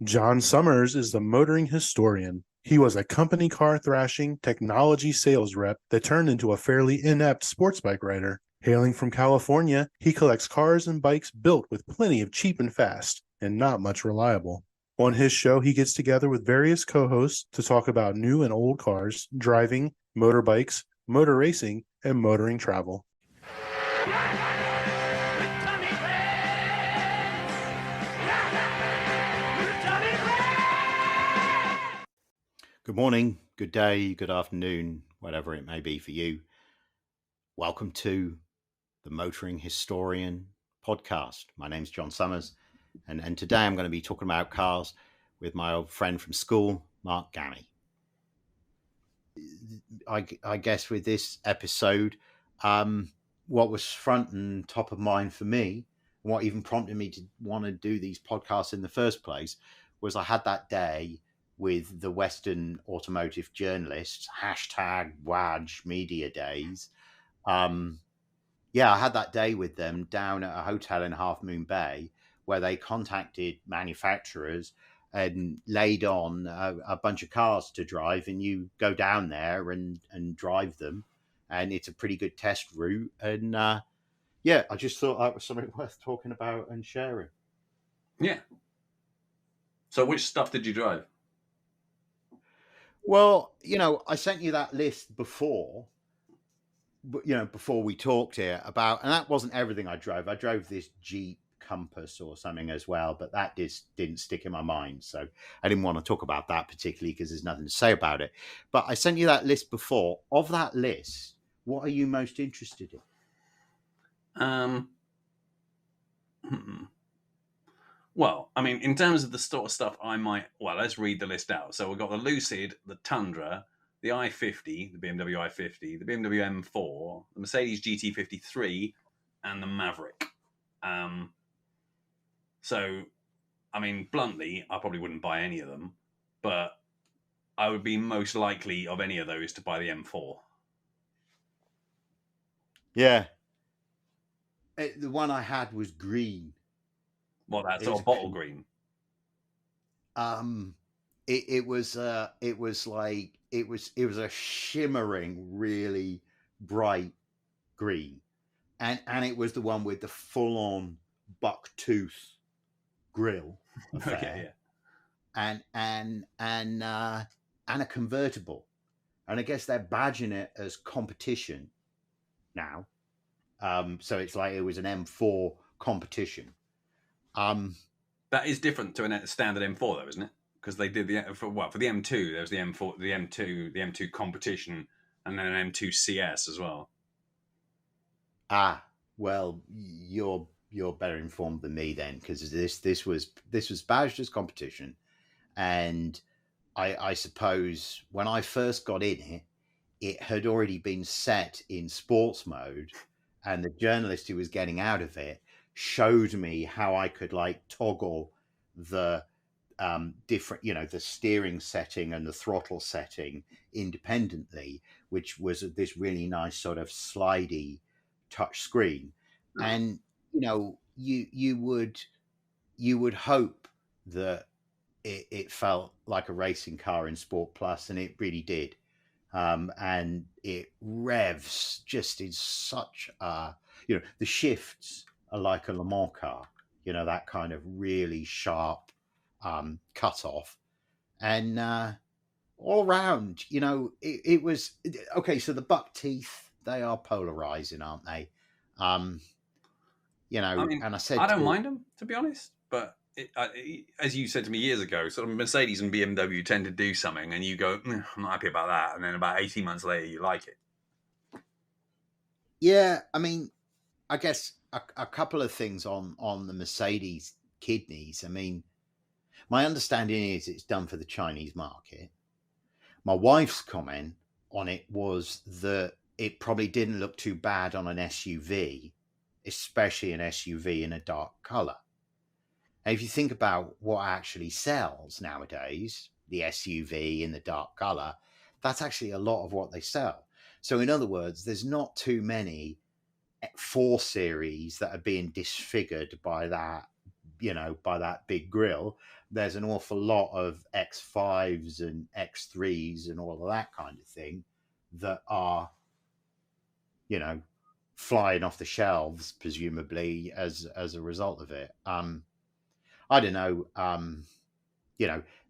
Jon Summers is the motoring historian. He was a company car thrashing technology sales rep that turned into a fairly inept sports bike rider. Hailing from California, he collects cars and bikes built with plenty of cheap and fast, and not much reliable. On his show, he gets together with various co hosts to talk about new and old cars, driving, motorbikes, motor racing, and motoring travel. Good morning, good day, good afternoon, whatever it may be for you. Welcome to the Motoring Historian podcast. My name's Jon Summers, and today I'm going to be talking about cars with my old friend from school, Mark Gammy. I guess with this episode, what was front and top of mind for me, and what even prompted me to want to do these podcasts in the first place, was I had that day with the Western Automotive Journalists, hashtag WADGE Media Days. I had that day with them down at a hotel in Half Moon Bay where they contacted manufacturers and laid on a bunch of cars to drive, and you go down there and drive them, and it's a pretty good test route. And I just thought that was something worth talking about and sharing. Yeah. So which stuff did you drive? Well, I sent you that list before, before we talked here about, and that wasn't everything I drove. I drove this Jeep Compass or something as well, but that just didn't stick in my mind. So I didn't want to talk about that particularly because there's nothing to say about it. But I sent you that list before. Of that list, what are you most interested in? Well, I mean, in terms of the sort of stuff let's read the list out. So we've got the Lucid, the Tundra, the i50, the BMW i50, the BMW M4, the Mercedes GT53, and the Maverick. So, I mean, bluntly, I probably wouldn't buy any of them, but I would be most likely of any of those to buy the M4. Yeah. The one I had was green. Well, that's all bottle green. It was a shimmering, really bright green, and it was the one with the full on buck tooth grill affair, and a convertible, and I guess they're badging it as competition now. So it's like it was an M4 competition. That is different to a standard M4, though, isn't it? Because they did for the M2, there was the M4, the M2 competition, and then an M2 CS as well. Well, you're better informed than me then, because this was badged as competition, and I suppose when I first got in it had already been set in sports mode, and the journalist who was getting out of it showed me how I could toggle the different, the steering setting and the throttle setting independently, which was this really nice sort of slidey touch screen. And you would hope that it felt like a racing car in Sport Plus, and it really did. And it revs just in such a, the shifts are like a Le Mans car, that kind of really sharp cut off, and all around, it was okay. So the buck teeth, they are polarizing, aren't they? I mean, and I said I don't mind them, to be honest, but as you said to me years ago, sort of Mercedes and BMW tend to do something and you go, I'm not happy about that, and then about 18 months later you like it. Yeah, I mean, I guess a couple of things on the Mercedes kidneys. I mean, my understanding is it's done for the Chinese market. My wife's comment on it was that it probably didn't look too bad on an SUV, especially an SUV in a dark color. And if you think about what actually sells nowadays, the SUV in the dark color, that's actually a lot of what they sell. So in other words, there's not too many 4 Series that are being disfigured by that, by that big grille. there's an awful lot of X5s and X3s and all of that kind of thing that are, flying off the shelves, presumably as a result of it. I don't know.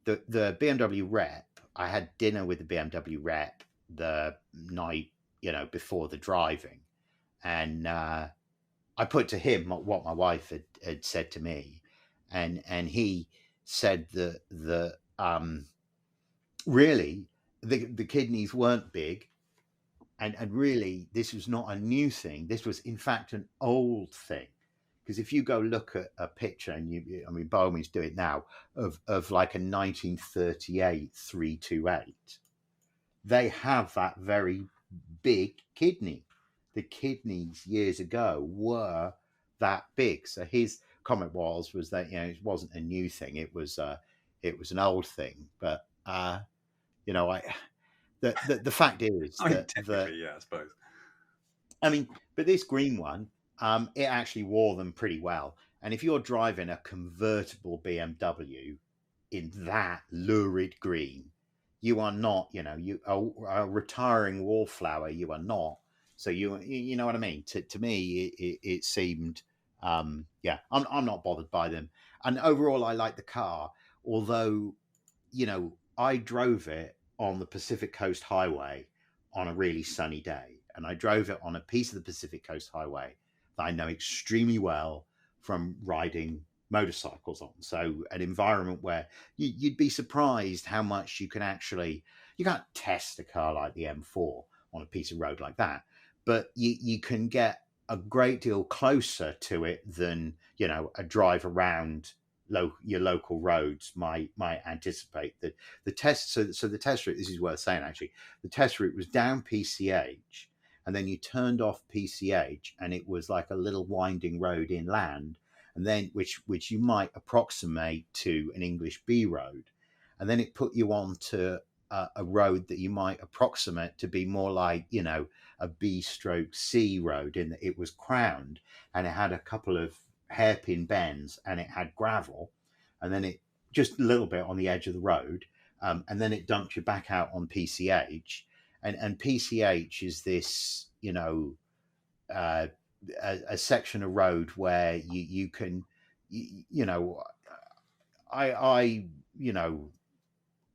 The BMW rep. I had dinner with the BMW rep the night, before the driving, and I put to him what my wife had said to me, and he said that really the kidneys weren't big. And really, this was not a new thing. This was, in fact, an old thing. Because if you go look at a picture, and by all means do it now, of like a 1938 328, they have that very big kidney. The kidneys years ago were that big. So his comment was that it wasn't a new thing. It was an old thing. But the fact is technically, yeah, I suppose. But this green one, it actually wore them pretty well. And if you're driving a convertible BMW in that lurid green, you are not, you are a retiring wallflower. You are not. So you know what I mean? To me, it seemed, I'm not bothered by them. And overall, I like the car, although, I drove it on the Pacific Coast Highway on a really sunny day. And I drove it on a piece of the Pacific Coast Highway that I know extremely well from riding motorcycles on. So an environment where you'd be surprised how much you can't test a car like the M4 on a piece of road like that, but you can get a great deal closer to it than, a drive around your local roads might anticipate. That the test so the test route, this is worth saying actually, the test route was down PCH, and then you turned off PCH, and it was like a little winding road inland, and then which you might approximate to an English B road, and then it put you onto a road that you might approximate to be more like a B/C road, in that it was crowned and it had a couple of hairpin bends and it had gravel, and then it just a little bit on the edge of the road, and then it dumped you back out on PCH, and PCH is this a section of road where you can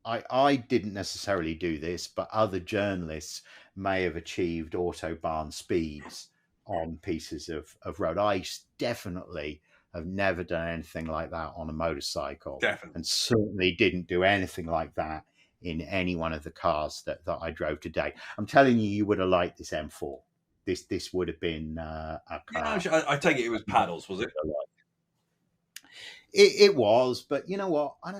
I didn't necessarily do this, but other journalists may have achieved autobahn speeds on pieces of road. I definitely have never done anything like that on a motorcycle. Definitely. And certainly didn't do anything like that in any one of the cars that I drove today. I'm telling you, you would have liked this M4. This would have been a car. Yeah, I take it was paddles, was it? It was, but you know what? I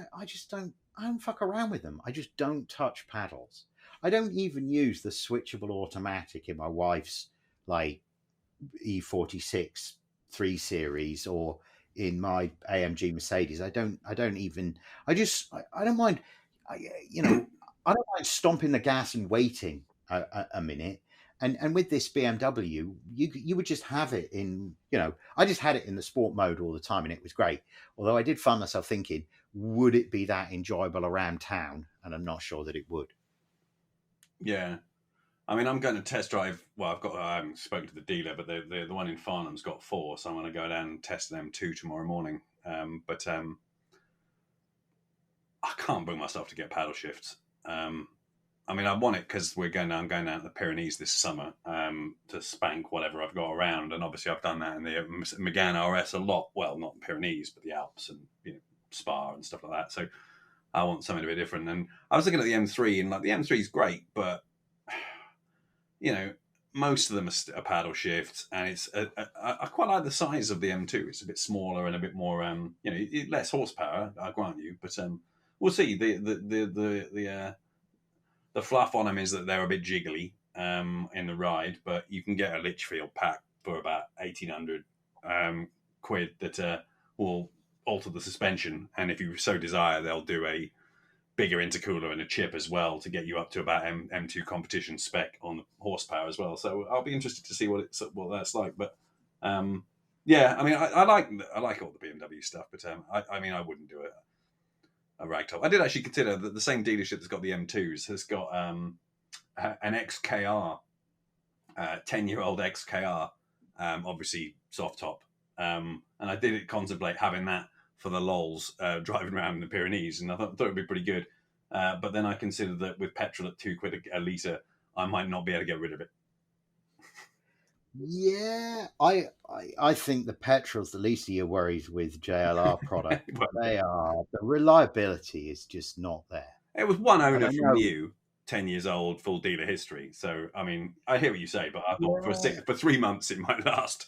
don't fuck around with them. I just don't touch paddles. I don't even use the switchable automatic in my wife's like E46 3 Series or in my AMG Mercedes. I don't mind. I don't mind stomping the gas and waiting a minute. And with this BMW, you would just have it in, I just had it in the sport mode all the time, and it was great. Although I did find myself thinking, would it be that enjoyable around town? And I'm not sure that it would. Yeah. I mean, I'm going to test drive. Well, I haven't spoken to the dealer, but the one in Farnham's got 4, so I'm going to go down and test them 2 tomorrow morning. But I can't bring myself to get paddle shifts. I mean, I want it because I'm going down to the Pyrenees this summer to spank whatever I've got around, and obviously I've done that in the Megane RS a lot. Well, not the Pyrenees, but the Alps and Spa and stuff like that. So I want something a bit different. And I was looking at the M3, and like the M3 is great, but most of them are paddle shifts, and it's I quite like the size of the M2. It's a bit smaller and a bit more less horsepower, I grant you, but we'll see. The fluff on them is that they're a bit jiggly in the ride, but you can get a Litchfield pack for about 1,800 quid that will alter the suspension, and if you so desire, they'll do a bigger intercooler and a chip as well to get you up to about M2 competition spec on the horsepower as well. So I'll be interested to see what that's like. But yeah, I mean, I like all the BMW stuff, but I mean, I wouldn't do it. a ragtop. I did actually consider that the same dealership that's got the M2s has got an XKR, 10-year-old XKR, obviously soft top. And I did contemplate having that for the lols, driving around in the Pyrenees, and I thought it would be pretty good. But then I considered that with petrol at £2 a litre, I might not be able to get rid of it. Yeah, I think the petrol's the least of your worries with JLR product. Well, The reliability is just not there. it was one And owner I from know, new, 10 years old, full dealer history. So, I mean, I hear what you say, but I thought yeah, for 3 months it might last.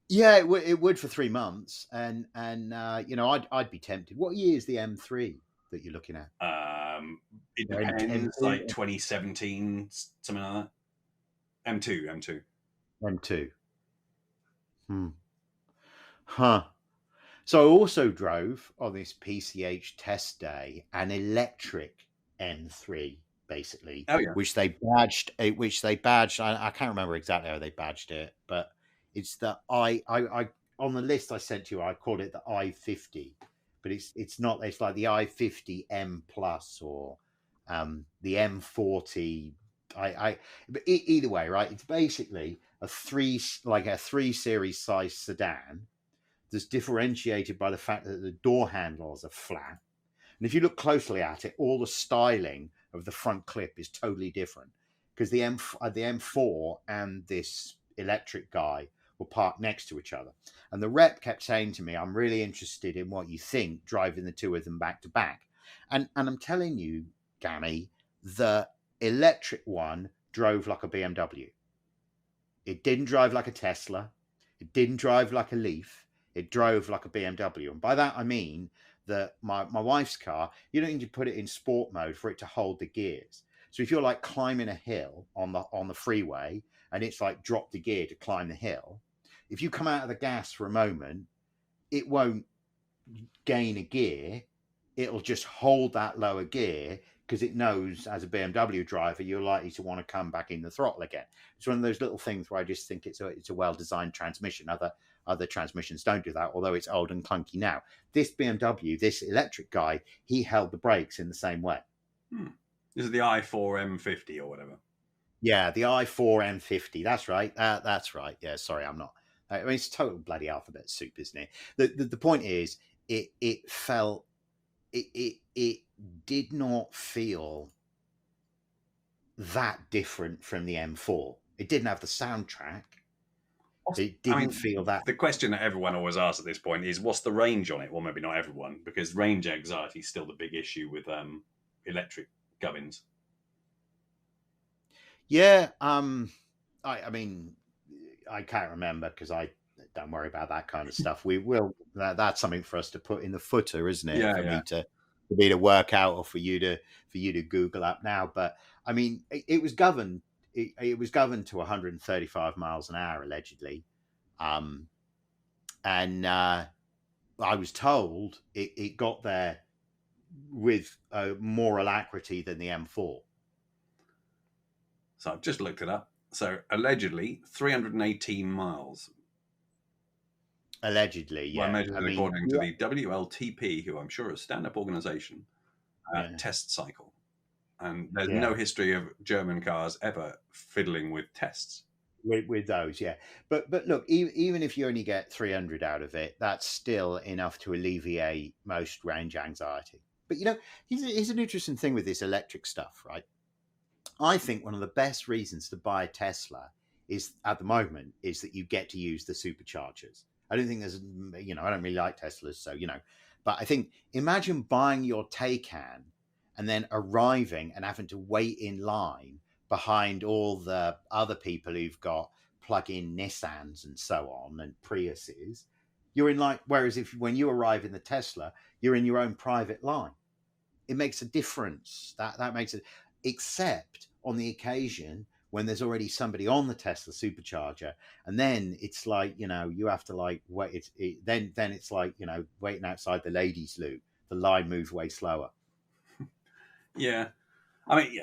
yeah, it would for 3 months, and I'd be tempted. What year is the M3 that you're looking at? It The M- depends, M2, like 2017, something like that. M2. M2. Huh. So I also drove on this PCH test day an electric M3, basically, Oh, yeah. which they badged. I can't remember exactly how they badged it, but it's the I on the list I sent you. I called it the i50, but it's not. It's like the i50 M Plus or the M40. But either way, right? It's basically a 3 series size sedan that's differentiated by the fact that the door handles are flat. And if you look closely at it, all the styling of the front clip is totally different because the M4 and this electric guy were parked next to each other. And the rep kept saying to me, I'm really interested in what you think driving the two of them back to back. And I'm telling you, Gammy, the electric one drove like a BMW. It didn't drive like a Tesla. It didn't drive like a Leaf. It drove like a BMW. And by that, I mean that my wife's car, you don't need to put it in sport mode for it to hold the gears. So if you're like climbing a hill on the freeway and it's like drop the gear to climb the hill, if you come out of the gas for a moment, it won't gain a gear. It'll just hold that lower gear because it knows as a BMW driver, you're likely to want to come back in the throttle again. It's one of those little things where I just think it's a well-designed transmission. Other transmissions don't do that, although it's old and clunky now. This BMW, this electric guy, he held the brakes in the same way. This is the i4 M50 or whatever. Yeah, the i4 M50. That's right. That's right. Yeah, sorry, I'm not. I mean, it's total bloody alphabet soup, isn't it? The point is, it felt it did not feel that different from the M4. It didn't have the soundtrack. It didn't feel that. The question that everyone always asks at this point is, what's the range on it? Well, maybe not everyone, because range anxiety is still the big issue with electric gubbins. Yeah, I mean, I can't remember because I don't worry about that kind of stuff. We will. That's something for us to put in the footer, isn't it? Yeah, for me to work out, or for you to Google up now. But I mean, it was governed. It was governed to 135 miles an hour allegedly, and I was told it got there with more alacrity than the M4. So I've just looked it up. So allegedly 318 miles. Allegedly, yeah. Well, measured according to the WLTP, who I'm sure is a stand-up organisation, test cycle. And there's no history of German cars ever fiddling with tests. With those, yeah. But look, even if you only get 300 out of it, that's still enough to alleviate most range anxiety. But, here's an interesting thing with this electric stuff, right? I think one of the best reasons to buy a Tesla at the moment is that you get to use the superchargers. I don't think there's, I don't really like Teslas, so, but I think imagine buying your Taycan and then arriving and having to wait in line behind all the other people who've got plug-in Nissans and so on and Priuses. You're in line, whereas when you arrive in the Tesla, you're in your own private line. It makes a difference. That makes it, except on the occasion when there's already somebody on the Tesla supercharger, and then it's like, you have to like wait. Then it's like, waiting outside the ladies' loo. The line moves way slower. Yeah. I mean,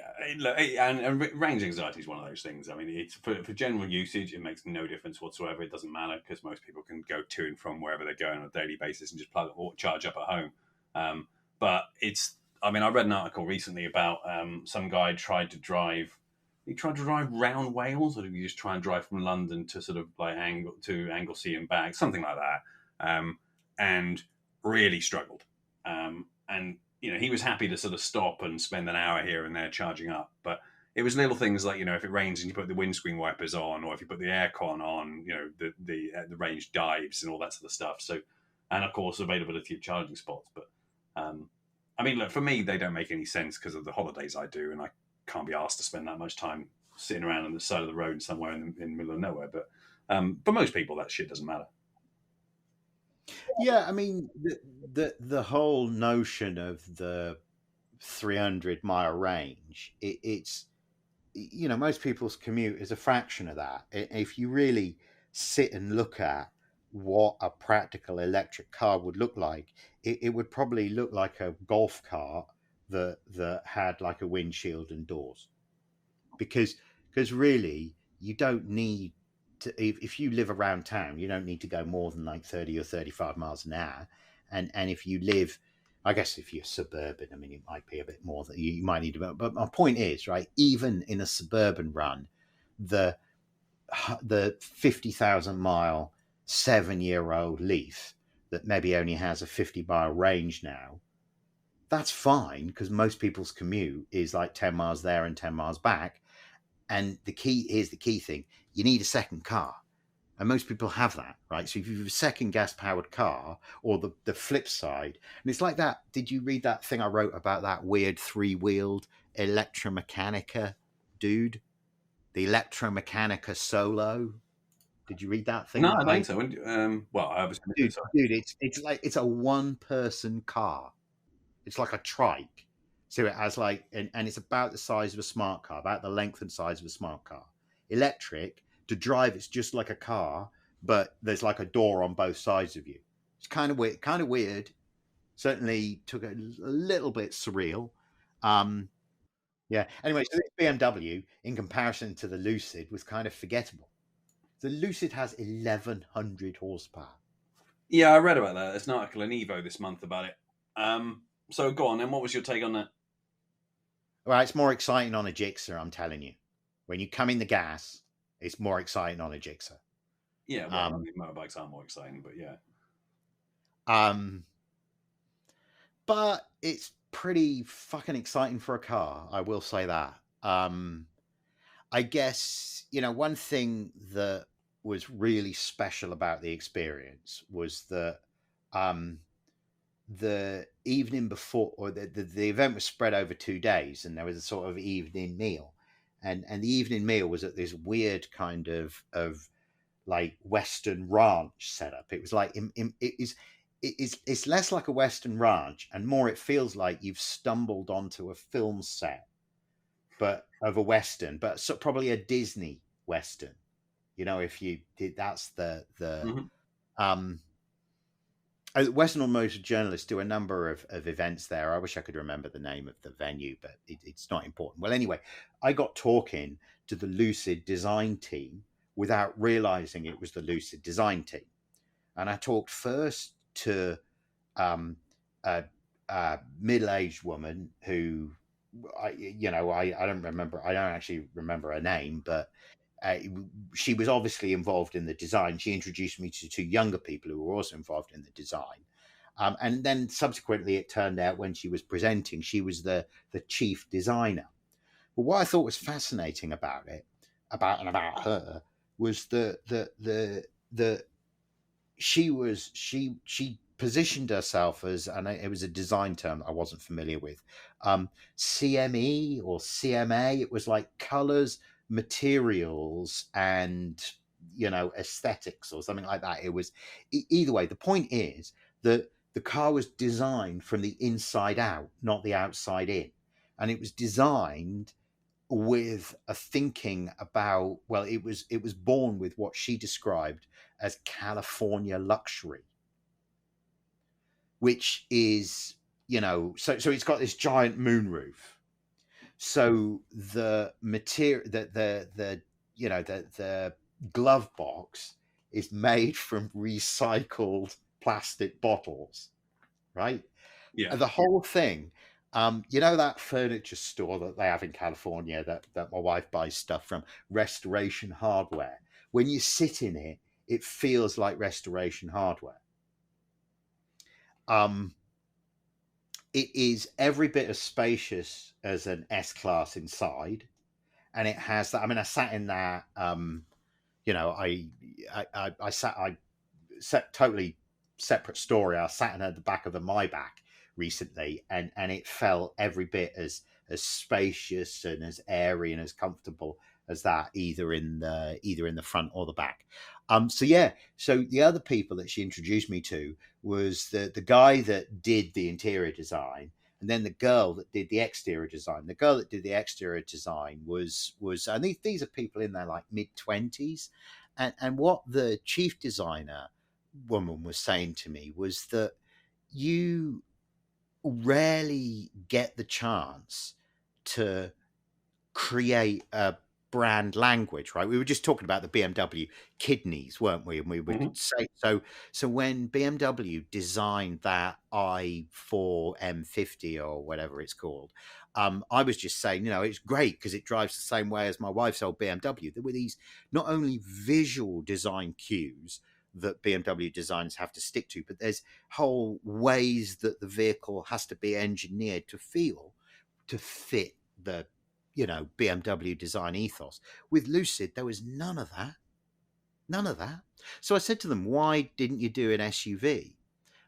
and range anxiety is one of those things. I mean, it's for general usage, it makes no difference whatsoever. It doesn't matter because most people can go to and from wherever they're going on a daily basis and just plug or charge up at home. But I mean, I read an article recently about some guy tried to drive round Wales, or did he just try and drive from London to sort of like Anglesey and back, something like that, and really struggled. And he was happy to sort of stop and spend an hour here and there charging up, but it was little things like, if it rains and you put the windscreen wipers on, or if you put the aircon on, the range dives and all that sort of stuff. So, and of course, availability of charging spots. But I mean, look, for me, they don't make any sense because of the holidays I do, and I can't be asked to spend that much time sitting around on the side of the road somewhere in the middle of nowhere. But for most people, that shit doesn't matter. Yeah, I mean, the whole notion of the 300-mile range, it's most people's commute is a fraction of that. If you really sit and look at what a practical electric car would look like, it would probably look like a golf cart that had like a windshield and doors, because really you don't need to, if you live around town, you don't need to go more than like 30 or 35 miles an hour. And if you live, I guess if you're suburban, I mean, it might be a bit more that you might need to, but my point is, right, even in a suburban run, the 50,000 mile 7-year-old Leaf that maybe only has a 50-mile range now, that's fine, because most people's commute is like 10 miles there and 10 miles back. And the key thing: you need a second car. And most people have that, right? So if you have a second gas-powered car, or the flip side, and it's like that. Did you read that thing I wrote about that weird 3-wheeled Electromechanica dude? The Electromechanica Solo. Did you read that thing? No, I don't think so. Well, I was dude, it's a one-person car. It's like a trike. So it has like, and it's about the size of a smart car, about the length and size of a smart car. Electric. To drive, it's just like a car, but there's like a door on both sides of you. It's kind of weird. Certainly took a little bit surreal. Yeah. Anyway, so this BMW, in comparison to the Lucid, was kind of forgettable. The Lucid has 1,100 horsepower. Yeah, I read about that. There's an article in Evo this month about it. So go on, then. What was your take on that? Well, it's more exciting on a Gixxer, I'm telling you. When you come in the gas, it's more exciting on a Gixxer. Yeah, well, I mean, motorbikes are more exciting, but yeah. But it's pretty fucking exciting for a car, I will say that. I guess, one thing that was really special about the experience was that the evening before, or the event was spread over 2 days, and there was a sort of evening meal. And the evening meal was at this weird kind of like Western ranch setup. It was like it's less like a Western ranch and more it feels like you've stumbled onto a film set, but of a Western, but so probably a Disney Western. If you did, that's the Western Automotive Journalists do a number of events there. I wish I could remember the name of the venue, but it's not important. Well, anyway, I got talking to the Lucid design team without realizing it was the Lucid design team. And I talked first to a middle-aged woman who, I don't remember. I don't actually remember her name, but she was obviously involved in the design. She introduced me to 2 younger people who were also involved in the design. And then subsequently, it turned out when she was presenting, she was the chief designer. But what I thought was fascinating about her was that she positioned herself as, and it was a design term I wasn't familiar with, CME or CMA. It was like colors, materials, and aesthetics or something like that. It was either way. The point is that the car was designed from the inside out, not the outside in, and it was designed with a thinking about, well, it was born with what she described as California luxury, which is, so it's got this giant moonroof. So the material, the glove box is made from recycled plastic bottles, right? Yeah. The whole thing. You know that furniture store that they have in California that my wife buys stuff from, Restoration Hardware. When you sit in it, it feels like Restoration Hardware. It is every bit as spacious as an S-Class inside, and it has that. I mean, I sat in that. You know, I set totally separate story. I sat in at the back of a Maybach recently, and it felt every bit as spacious and as airy and as comfortable as that, either in the front or the back. So yeah, so the other people that she introduced me to was the guy that did the interior design, and then the girl that did the exterior design. The girl that did the exterior design was and these are people in their like mid-20s, and what the chief designer woman was saying to me was that you rarely get the chance to create a brand language, right? We were just talking about the BMW kidneys, weren't we? And we would say so when BMW designed that i4 M50 or whatever it's called, I was just saying, you know, it's great because it drives the same way as my wife's old BMW. There were these not only visual design cues that BMW designers have to stick to, but there's whole ways that the vehicle has to be engineered to feel to fit the BMW design ethos. With Lucid, there was none of that. None of that. So I said to them, why didn't you do an SUV?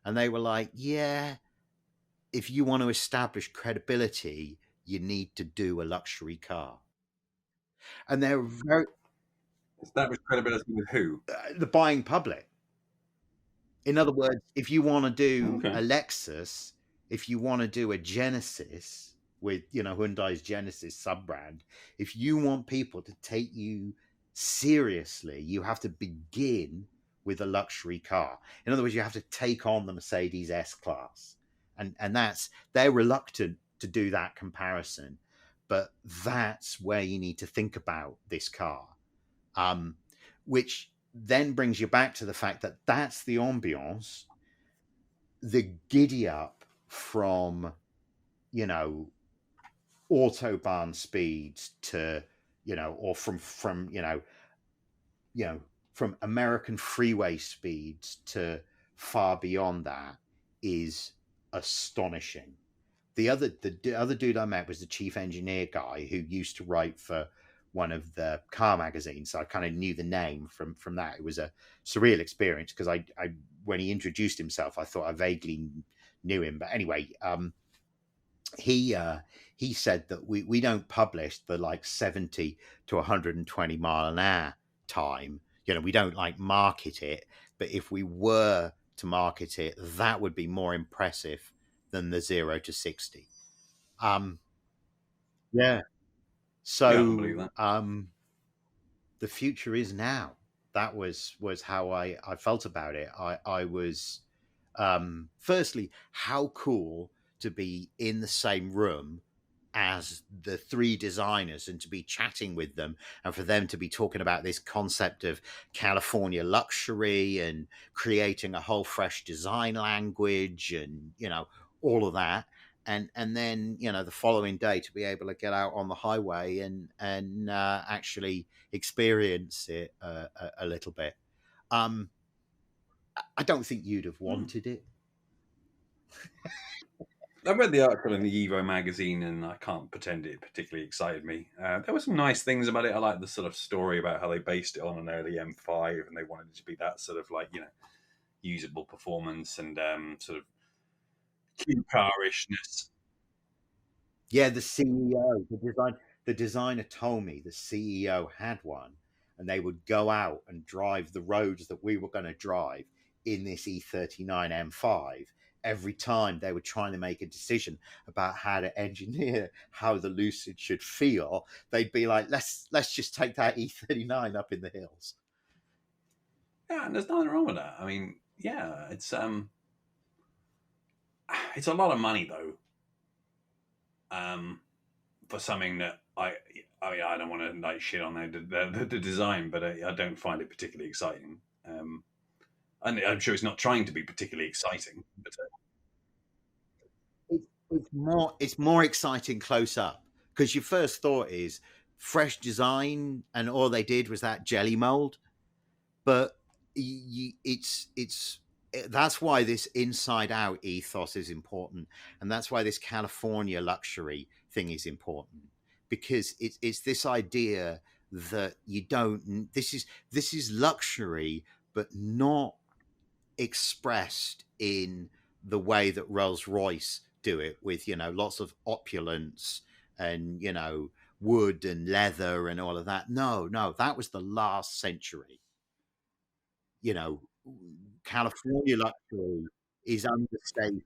And they were like, yeah, if you want to establish credibility, you need to do a luxury car. And they're very Establish credibility with who? the buying public. In other words, if you want to do Okay. a Lexus, if you want to do a Genesis with, Hyundai's Genesis sub-brand, if you want people to take you seriously, you have to begin with a luxury car. In other words, you have to take on the Mercedes S-Class. And they're reluctant to do that comparison, but that's where you need to think about this car. Which then brings you back to the fact that that's the ambiance, the giddy up from, autobahn speeds to, or from American freeway speeds to far beyond that is astonishing. The other dude I met was the chief engineer guy who used to write for one of the car magazines. So I kind of knew the name from that. It was a surreal experience because I when he introduced himself, I thought I vaguely knew him. But anyway, he said that we don't publish the like 70 to 120 mile an hour time. We don't like market it, but if we were to market it, that would be more impressive than the 0 to 60. Yeah. Yeah, I can believe So that. the future is now. That was how I felt about it. I was firstly, how cool to be in the same room as the three designers and to be chatting with them and for them to be talking about this concept of California luxury and creating a whole fresh design language and all of that, and then the following day to be able to get out on the highway and actually experience it a little bit. I don't think you'd have wanted it. I read the article in the Evo magazine, and I can't pretend it particularly excited me. There were some nice things about it. I like the sort of story about how they based it on an early M5, and they wanted it to be that sort of like usable performance and sort of cute carishness. Yeah, the CEO, the designer told me the CEO had one, and they would go out and drive the roads that we were going to drive in this E39 M5. Every time they were trying to make a decision about how to engineer how the Lucid should feel, they'd be like, "Let's just take that E39 up in the hills." Yeah, and there's nothing wrong with that. I mean, yeah, it's a lot of money though, for something that I mean, I don't want to like shit on the design, but I don't find it particularly exciting. And I'm sure it's not trying to be particularly exciting, but It's more exciting close up, because your first thought is fresh design, and all they did was that jelly mold. But it's that's why this inside out ethos is important, and that's why this California luxury thing is important, because it's this idea that you don't this is luxury, but not expressed in the way that Rolls-Royce do it, with lots of opulence and wood and leather and all of that. No, that was the last century. you know, California luxury is understated.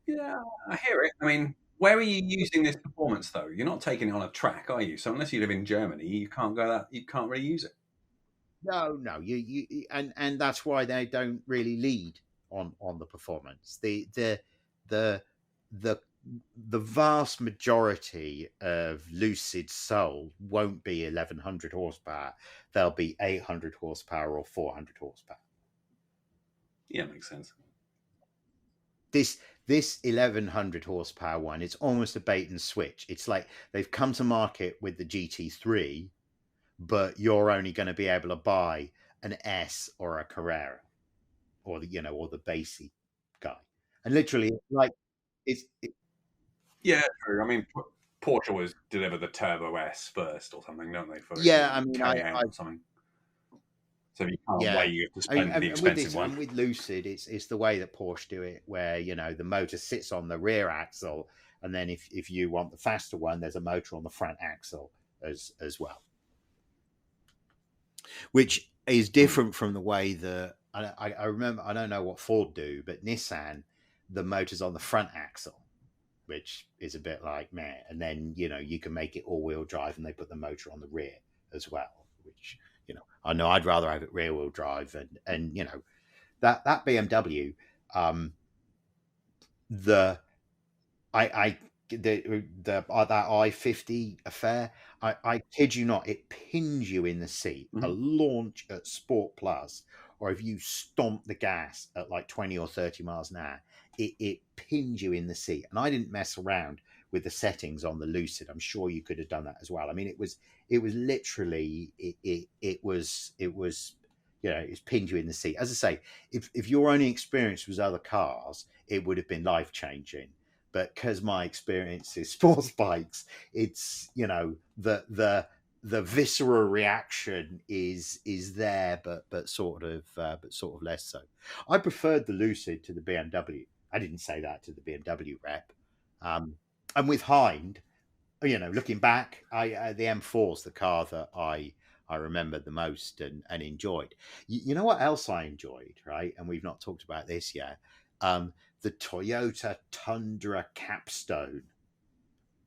Yeah, I hear it. I mean, where are you using this performance though? You're not taking it on a track, are you? So unless you live in Germany, you can't go that. You can't really use it. No, and that's why they don't really lead on the performance. The the the vast majority of Lucid sold won't be 1100 horsepower. They'll be 800 horsepower or 400 horsepower. Yeah, makes sense. This 1100 horsepower one, it's almost a bait and switch. It's like they've come to market with the GT3, but you're only going to be able to buy an S or a Carrera, or the basic guy. And literally, like Yeah, true. I mean, Porsche always deliver the Turbo S first or something, don't they? For yeah, I mean, Cayenne or something. So if you can't yeah. wait, you have to spend the expensive one. And with Lucid, it's the way that Porsche do it, where the motor sits on the rear axle, and then if you want the faster one, there's a motor on the front axle as well, which is different from the way that I remember. I don't know what Ford do, but Nissan, the motor's on the front axle, which is a bit like meh. And then you can make it all-wheel drive, and they put the motor on the rear as well, which I know I'd rather have it rear-wheel drive. And that BMW, that I-50 affair, I kid you not, it pins you in the seat. Mm-hmm. A launch at Sport Plus, or if you stomp the gas at like 20 or 30 miles an hour, it pins you in the seat. And I didn't mess around with the settings on the Lucid. I'm sure you could have done that as well. I mean, it was literally it was it's pinned you in the seat. As I say, if your only experience was other cars, it would have been life changing. But because my experience is sports bikes, it's the visceral reaction is there, but sort of less so. I preferred the Lucid to the BMW. I didn't say that to the BMW rep. And with Hind, looking back, the M4 is the car that I remember the most and enjoyed. You know what else I enjoyed, right? And we've not talked about this yet. The Toyota Tundra Capstone.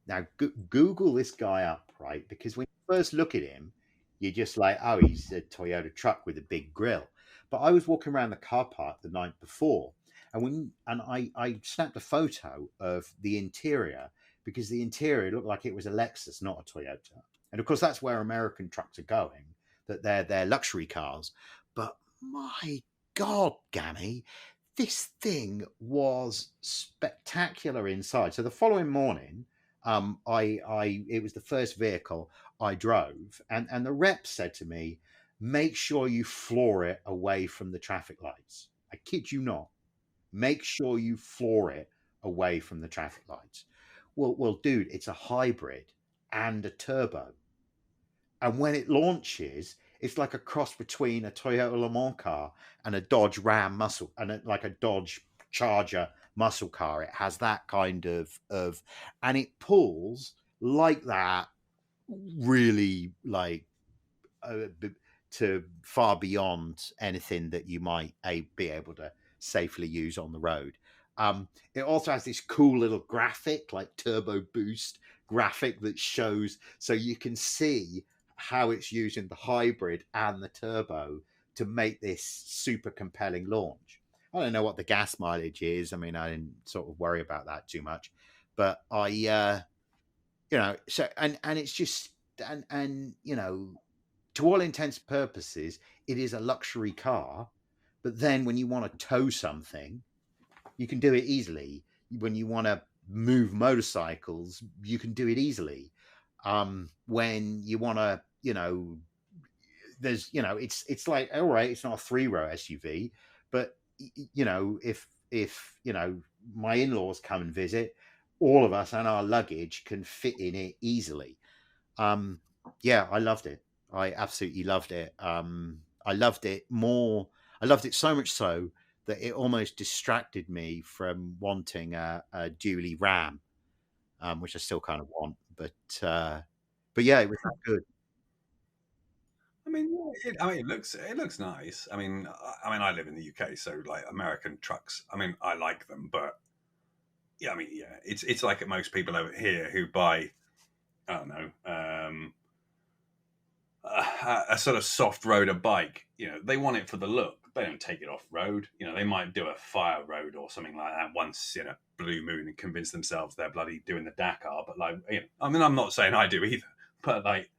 Now, Google this guy up, right? Because when you first look at him, you're just like, oh, he's a Toyota truck with a big grill. But I was walking around the car park the night before, and I snapped a photo of the interior, because the interior looked like it was a Lexus, not a Toyota. And of course, that's where American trucks are going, that they're luxury cars. But my God, Gammy, this thing was spectacular inside. So the following morning, it was the first vehicle I drove, and the rep said to me, make sure you floor it away from the traffic lights. I kid you not. Make sure you floor it away from the traffic lights. Well, dude, it's a hybrid and a turbo. And when it launches, it's like a cross between a Toyota Le Mans car and a Dodge Ram muscle, and like a Dodge Charger muscle car. It has that kind of, and it pulls like that, really, like to far beyond anything that you might be able to safely use on the road. It also has this cool little graphic, like turbo boost graphic, that shows, so you can see how it's using the hybrid and the turbo to make this super compelling launch. I don't know what the gas mileage is. I mean, I didn't sort of worry about that too much, but so, and it's just, and to all intents and purposes, it is a luxury car. But then when you want to tow something, you can do it easily. When you want to move motorcycles, you can do it easily. When you want to, there's, it's like, all right, it's not a 3-row SUV, but if my in-laws come and visit, all of us and our luggage can fit in it easily. Yeah, I loved it. I absolutely loved it. I loved it more. I loved it so much so that it almost distracted me from wanting a Dually Ram, which I still kind of want. But yeah, it was that good. I mean, it looks nice. I mean, I live in the UK, so like American trucks. I mean, I like them, but yeah, I mean, yeah, it's like most people over here who buy, I don't know, a sort of soft roader bike. They want it for the look. They don't take it off road. They might do a fire road or something like that once in a blue moon and convince themselves they're bloody doing the Dakar. But like, I mean, I'm not saying I do either, but like,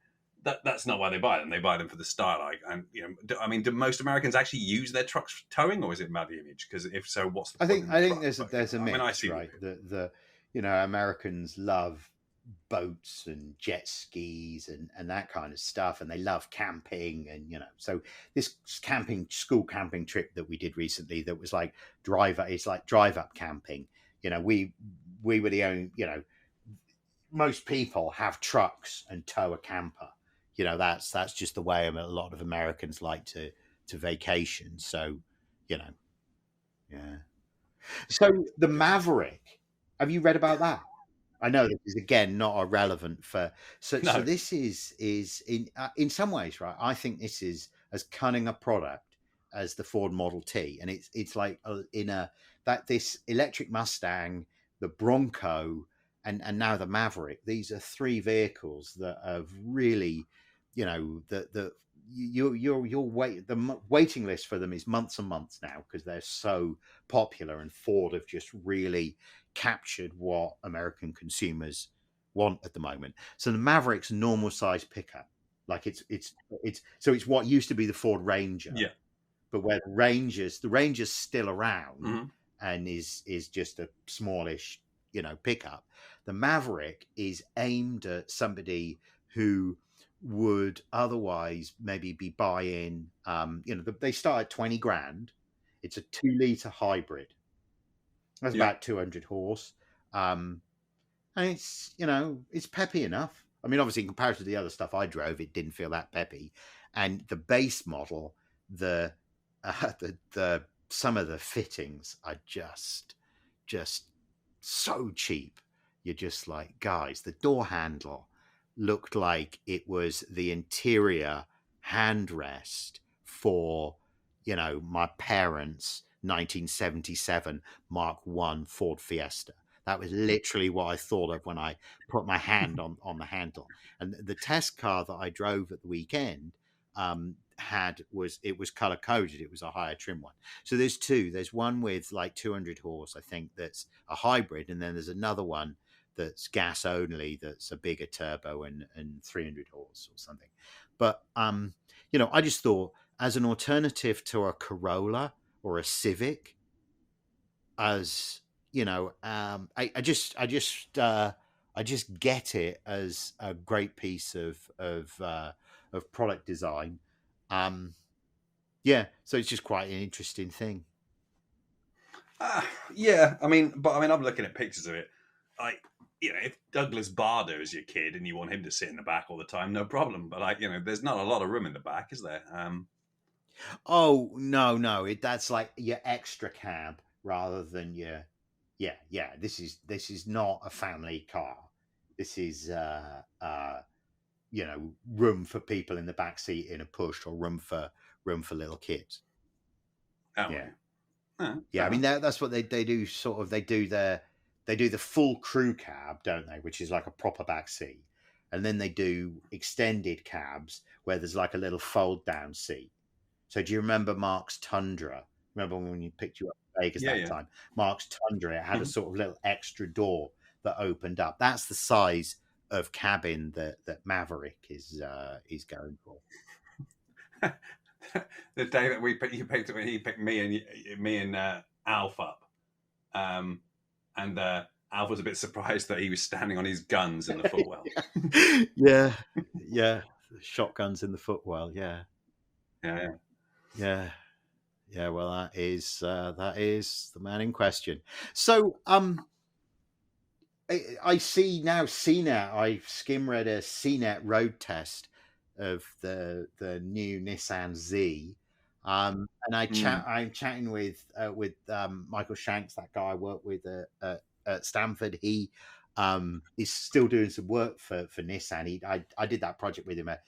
that's not why they buy them. They buy them for the style. And do most Americans actually use their trucks for towing, or is it mad image? Because if so, what's the I point? think there's a mix, I see, right? The Americans love boats and jet skis and that kind of stuff, and they love camping, and so this school camping trip that we did recently, that was like drive up camping. We were the only, most people have trucks and tow a camper. That's just the way a lot of Americans like to vacation. So, yeah. So the Maverick, have you read about that? I know this is again not irrelevant for so this is in some ways, right? I think this is as cunning a product as the Ford Model T, and it's like this electric Mustang, the Bronco, and now the Maverick. These are 3 vehicles that have really, the waiting list for them is months and months now, because they're so popular, and Ford have just really captured what American consumers want at the moment. So the Maverick's a normal size pickup, like it's what used to be the Ford Ranger, yeah, but where the Ranger's still around, and is just a smallish pickup. The Maverick is aimed at somebody who would otherwise maybe be buying, they start at 20 grand. It's a 2-liter hybrid. That's about 200 horse. And it's peppy enough. I mean, obviously, in comparison to the other stuff I drove, it didn't feel that peppy. And the base model, the some of the fittings are just so cheap. You're just like, guys, the door handle looked like it was the interior handrest for, my parents' 1977 Mark I Ford Fiesta. That was literally what I thought of when I put my hand on the handle. And the test car that I drove at the weekend was color coded. It was a higher trim one. So there's 2. There's one with like 200 horse, I think, that's a hybrid, and then there's another one that's gas only, that's a bigger turbo and 300 horse or something. But I just thought, as an alternative to a Corolla or a Civic, as I just get it as a great piece of product design. So it's just quite an interesting thing. Yeah, I'm looking at pictures of it. If Douglas Bader is your kid and you want him to sit in the back all the time, no problem. But there's not a lot of room in the back, is there? Oh no, that's like your extra cab rather than your This is not a family car. This is room for people in the back seat in a push, or room for little kids. Oh, yeah. I mean, that's what they do. Sort of, they do the full crew cab, don't they? Which is like a proper back seat, and then they do extended cabs where there's like a little fold down seat. So do you remember Mark's Tundra? Remember when you picked you up in Vegas time? Mark's Tundra, it had a sort of little extra door that opened up. That's the size of cabin that Maverick is going for. The day that you picked him, he picked me and Alf up, and Alf was a bit surprised that he was standing on his guns in the footwell. Yeah. Shotguns in the footwell. Yeah. Well, that is the man in question. So, I see now CNET. I skim read a CNET road test of the new Nissan Z, and I'm chatting with Michael Shanks, that guy I work with at Stanford. He is still doing some work for Nissan. I did that project with him a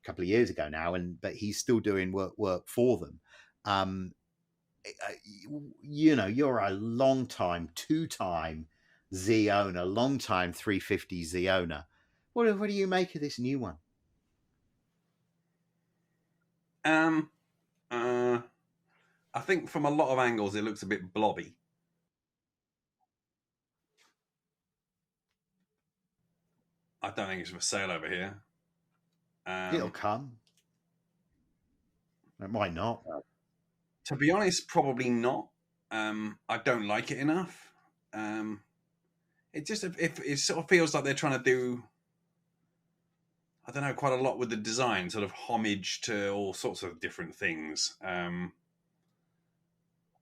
couple of years ago now, but he's still doing work for them. You're a long time, two-time Z owner, long time 350 Z owner. What do you make of this new one? I think from a lot of angles it looks a bit blobby. I don't think it's for sale over here. It'll come. It might not. To be honest, probably not. I don't like it enough. It just it sort of feels like they're trying to do, I don't know, quite a lot with the design, sort of homage to all sorts of different things.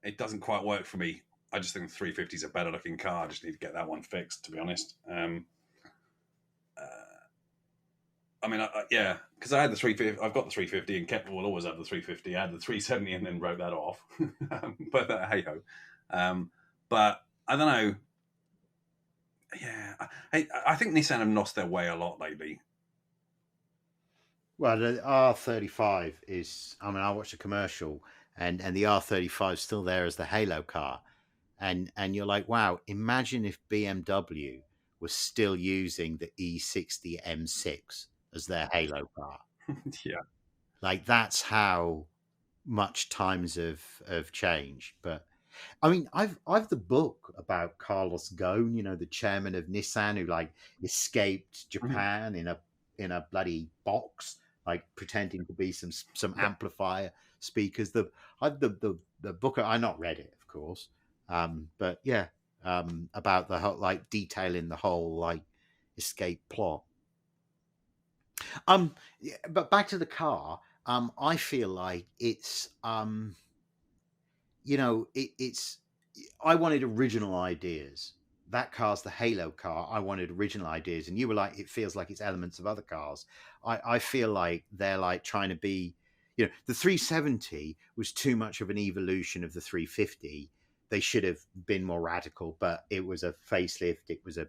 It doesn't quite work for me. I just think the 350 is a better looking car. I just need to get that one fixed, to be honest. I mean, yeah, because I had the 350. I've got the 350 and will always have the 350. I had the 370 and then wrote that off. But hey ho. But I don't know. Yeah, I think Nissan have lost their way a lot lately. Well, the R35 is. I mean, I watched a commercial, and the R35 is still there as the halo car, and you're like, wow. Imagine if BMW was still using the E60 M6 as their halo car. Yeah, like that's how much times have changed. But I mean, I've the book about Carlos Ghosn, the chairman of Nissan, who like escaped Japan in a bloody box, like pretending to be some amplifier speakers. I've the book. I not read it, of course, but yeah, about the whole, like, detailing the whole like escape plot. But back to the car. I feel like it's it's. I wanted original ideas. That car's the Halo car. I wanted original ideas, and you were like, it feels like it's elements of other cars. I feel like they're like trying to be, the 370 was too much of an evolution of the 350. They should have been more radical, but it was a facelift. It was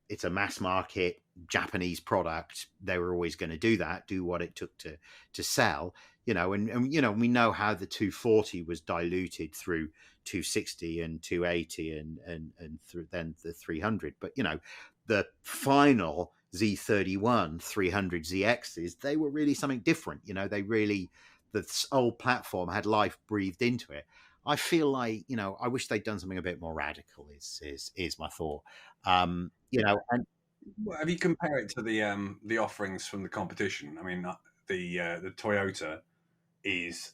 it's a mass market Japanese product. They were always going to do what it took to sell, and we know how the 240 was diluted through 260 and 280 and then the 300. But the final Z31 300 ZXs, they were really something different. The old platform had life breathed into it. I feel like, I wish they'd done something a bit more radical. Is my thought. And well, have you compare it to the offerings from the competition? I mean, the Toyota is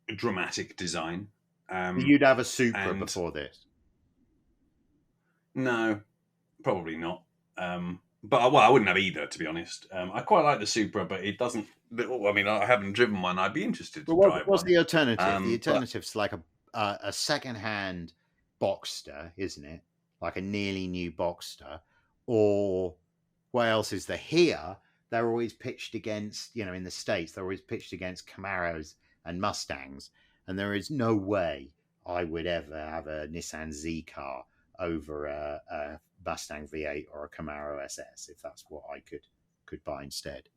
a dramatic design. You'd have a Supra before this? No, probably not. But I wouldn't have either, to be honest. I quite like the Supra, but it doesn't. I mean, I haven't driven one. I'd be interested to drive what's one. the alternative? The alternative's like a second-hand Boxster, isn't it? Like a nearly new Boxster. Or what else is there? Here, they're always pitched against, in the States, they're always pitched against Camaros and Mustangs. And there is no way I would ever have a Nissan Z car over a Mustang V8 or a Camaro SS if that's what I could buy instead.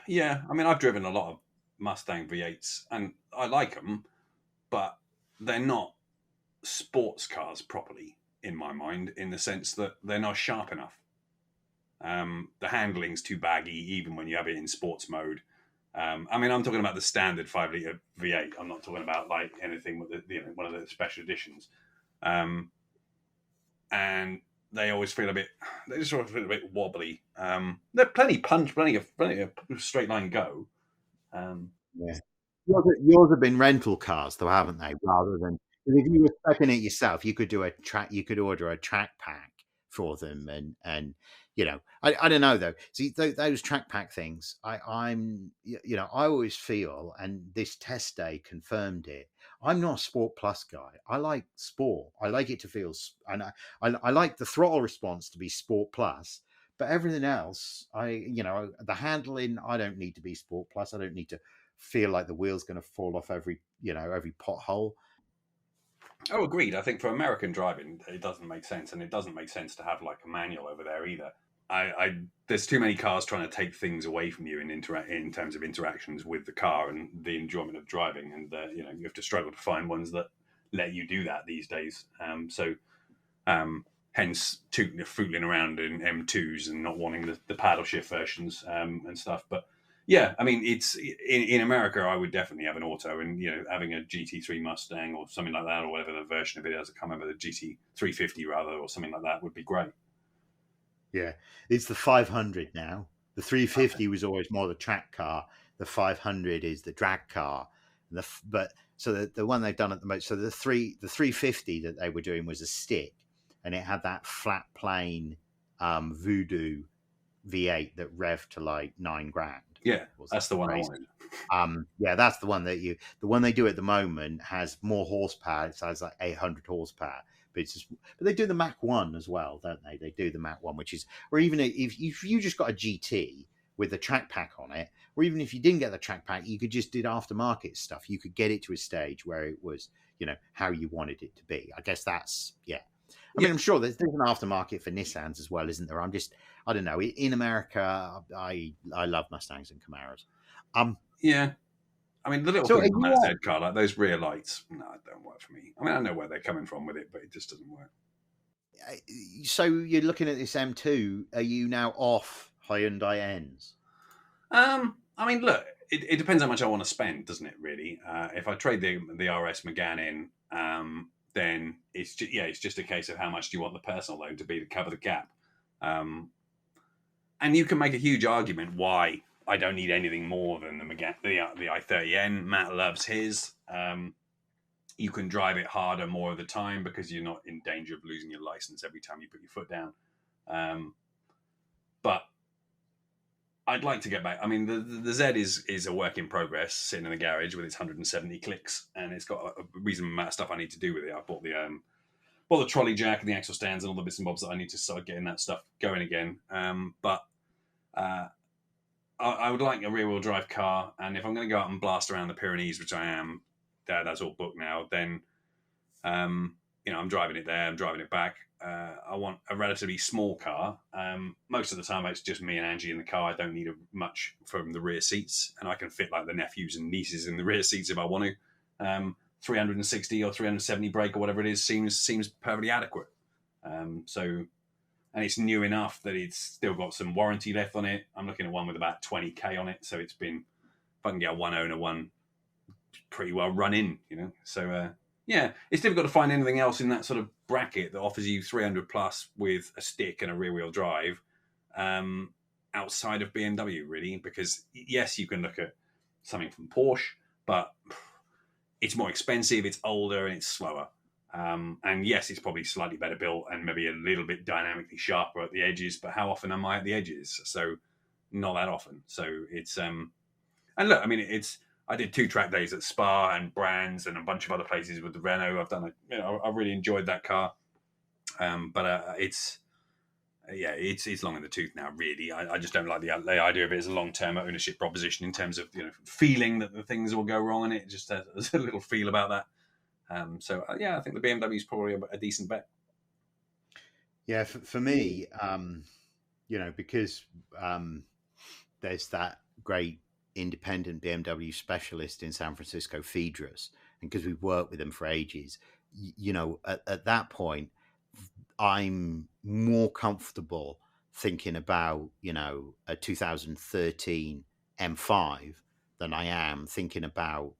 Yeah, I mean, I've driven a lot of Mustang V8s and I like them, but they're not sports cars properly, in my mind, in the sense that they're not sharp enough. The handling's too baggy, even when you have it in sports mode. I mean, I'm talking about the standard 5-litre V8. I'm not talking about like anything with one of the special editions. And they always feel they just sort of feel a bit wobbly. They're plenty punch, plenty of straight line go. Yeah. Yours have been rental cars, though, haven't they? Rather than if you were prepping it yourself, you could do a track. You could order a track pack for them, and I don't know though. See those track pack things. I always feel, and this test day confirmed it. I'm not a Sport Plus guy. I like sport. I like it to feel, and I like the throttle response to be Sport Plus. But everything else, the handling, I don't need to be Sport Plus. I don't need to feel like the wheel's going to fall off every pothole. Oh, agreed. I think for American driving, it doesn't make sense, and it doesn't make sense to have like a manual over there either. There's too many cars trying to take things away from you in terms of interactions with the car and the enjoyment of driving, and you have to struggle to find ones that let you do that these days. Hence fooling around in M2s and not wanting the paddle shift versions and stuff. But yeah, I mean, it's in America, I would definitely have an auto, and having a GT3 Mustang or something like that, or whatever the version of it is. I can't remember, the GT350 rather, or something like that would be great. Yeah, it's the 500 now. The 350 was always more the track car. The 500 is the drag car. The one they've done at the moment. So the 350 that they were doing was a stick, and it had that flat plane Voodoo V8 that revved to like $9,000. Yeah, that's the one I wanted. That's the one the one they do at the moment has more horsepower. It has like 800 horsepower. But they do the Mach 1 as well, don't they? They do the Mach 1, which is, or even if you just got a GT with the track pack on it, or even if you didn't get the track pack, you could just do aftermarket stuff. You could get it to a stage where it was, how you wanted it to be. I guess that's, yeah. I mean, I'm sure there's an aftermarket for Nissans as well, isn't there? I don't know. In America, I love Mustangs and Camaros. Yeah. I mean, the little things on that Z car, like those rear lights, no, it don't work for me. I mean, I know where they're coming from with it, but it just doesn't work. So you're looking at this M2. Are you now off Hyundai N's? I mean, look, it depends how much I want to spend, doesn't it? Really, if I trade the RS Megane in, then it's just a case of how much do you want the personal loan to be to cover the gap. And you can make a huge argument why I don't need anything more than the i30N. Matt loves his. You can drive it harder more of the time because you're not in danger of losing your license every time you put your foot down. But I'd like to get back. I mean, the Z is a work in progress, sitting in the garage with its 170 clicks, and it's got a reasonable amount of stuff I need to do with it. I bought the trolley jack and the axle stands and all the bits and bobs that I need to start getting that stuff going again. But I would like a rear-wheel drive car, and if I'm going to go out and blast around the Pyrenees, which I am, that's all booked now, then I'm driving it there, I'm driving it back. I want a relatively small car. Most of the time, it's just me and Angie in the car. I don't need much from the rear seats, and I can fit like the nephews and nieces in the rear seats if I want to. 360 or 370 brake or whatever it is seems perfectly adequate. And it's new enough that it's still got some warranty left on it. I'm looking at one with about 20k on it, so it's been, if I can get a one owner one, pretty well run in, So it's difficult to find anything else in that sort of bracket that offers you 300 plus with a stick and a rear wheel drive, outside of BMW, really. Because yes, you can look at something from Porsche, but it's more expensive, it's older, and it's slower. And yes, it's probably slightly better built and maybe a little bit dynamically sharper at the edges, but how often am I at the edges? So not that often. So it's, and look, I mean, I did 2 track days at Spa and Brands and a bunch of other places with the Renault. I've done I really enjoyed that car. But it's long in the tooth now, really. I just don't like the idea of it as a long-term ownership proposition in terms of, feeling that the things will go wrong in it. Just there's a little feel about that. I think the BMW is probably a decent bet. Yeah, for me, because there's that great independent BMW specialist in San Francisco, Phaedrus, and because we've worked with them for ages, at that point, I'm more comfortable thinking about, a 2013 M5 than I am thinking about,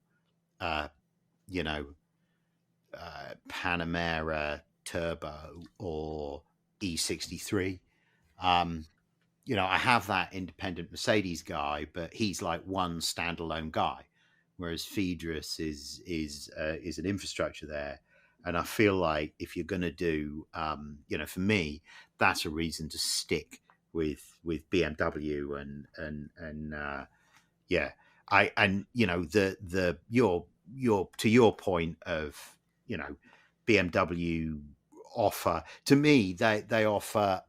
Panamera Turbo or E63. I have that independent Mercedes guy, but he's like one standalone guy, whereas Phaedrus is an infrastructure there. And I feel like if you're going to do, for me, that's a reason to stick with BMW and yeah. Your to your point of, BMW offer, to me, they offer,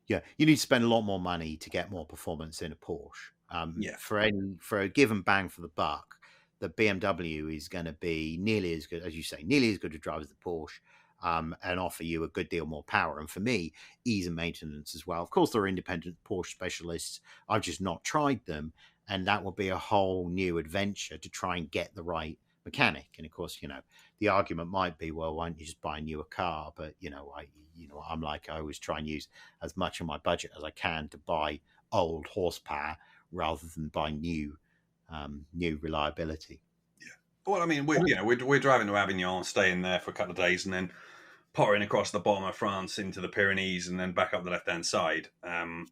you need to spend a lot more money to get more performance in a Porsche. Yeah. For a given bang for the buck, the BMW is going to be nearly as good, as you say, nearly as good to drive as the Porsche, and offer you a good deal more power. And for me, ease of maintenance as well. Of course, there are independent Porsche specialists. I've just not tried them, and that will be a whole new adventure to try and get the right mechanic. And of course, the argument might be, well, why don't you just buy a newer car? But I'm like, I always try and use as much of my budget as I can to buy old horsepower rather than buy new reliability. Yeah. Well, I mean, we're driving to Avignon, staying there for a couple of days, and then pottering across the bottom of France into the Pyrenees, and then back up the left-hand side. And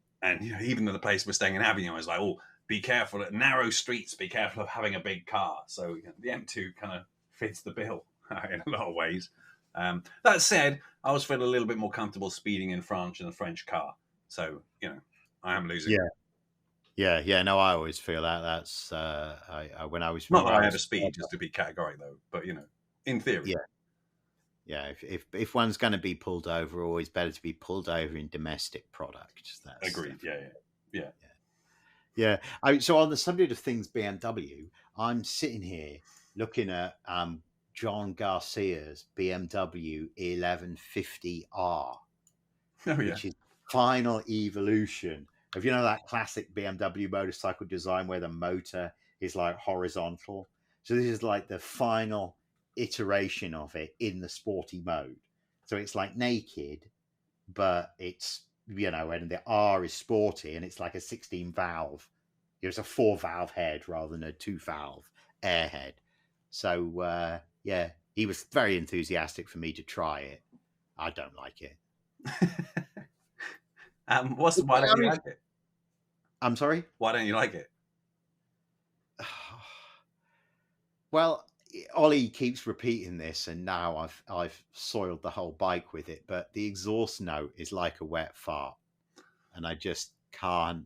even though the place we're staying in Avignon is like, oh, be careful at narrow streets, be careful of having a big car. So the M2 kind of fits the bill in a lot of ways. That said, I was feeling a little bit more comfortable speeding in France in a French car. So, I am losing. Yeah. No, I always feel that. That's when I was not that I ever speed, just to be categoric though. But in theory, yeah. If one's going to be pulled over, always better to be pulled over in domestic products. That's agreed. Yeah. So on the subject of things BMW, I'm sitting here looking at John Garcia's BMW 1150R, which is final evolution of that classic BMW motorcycle design where the motor is like horizontal. So this is like the final iteration of it in the sporty mode. So it's like naked, but it's and the R is sporty, and it's like a 16 valve. It's a 4 valve head rather than a 2 valve air head. So he was very enthusiastic for me to try it. I don't like it. Why don't you like it? I'm sorry? Why don't you like it? Well, Ollie keeps repeating this, and now I've soiled the whole bike with it. But the exhaust note is like a wet fart, and I just can't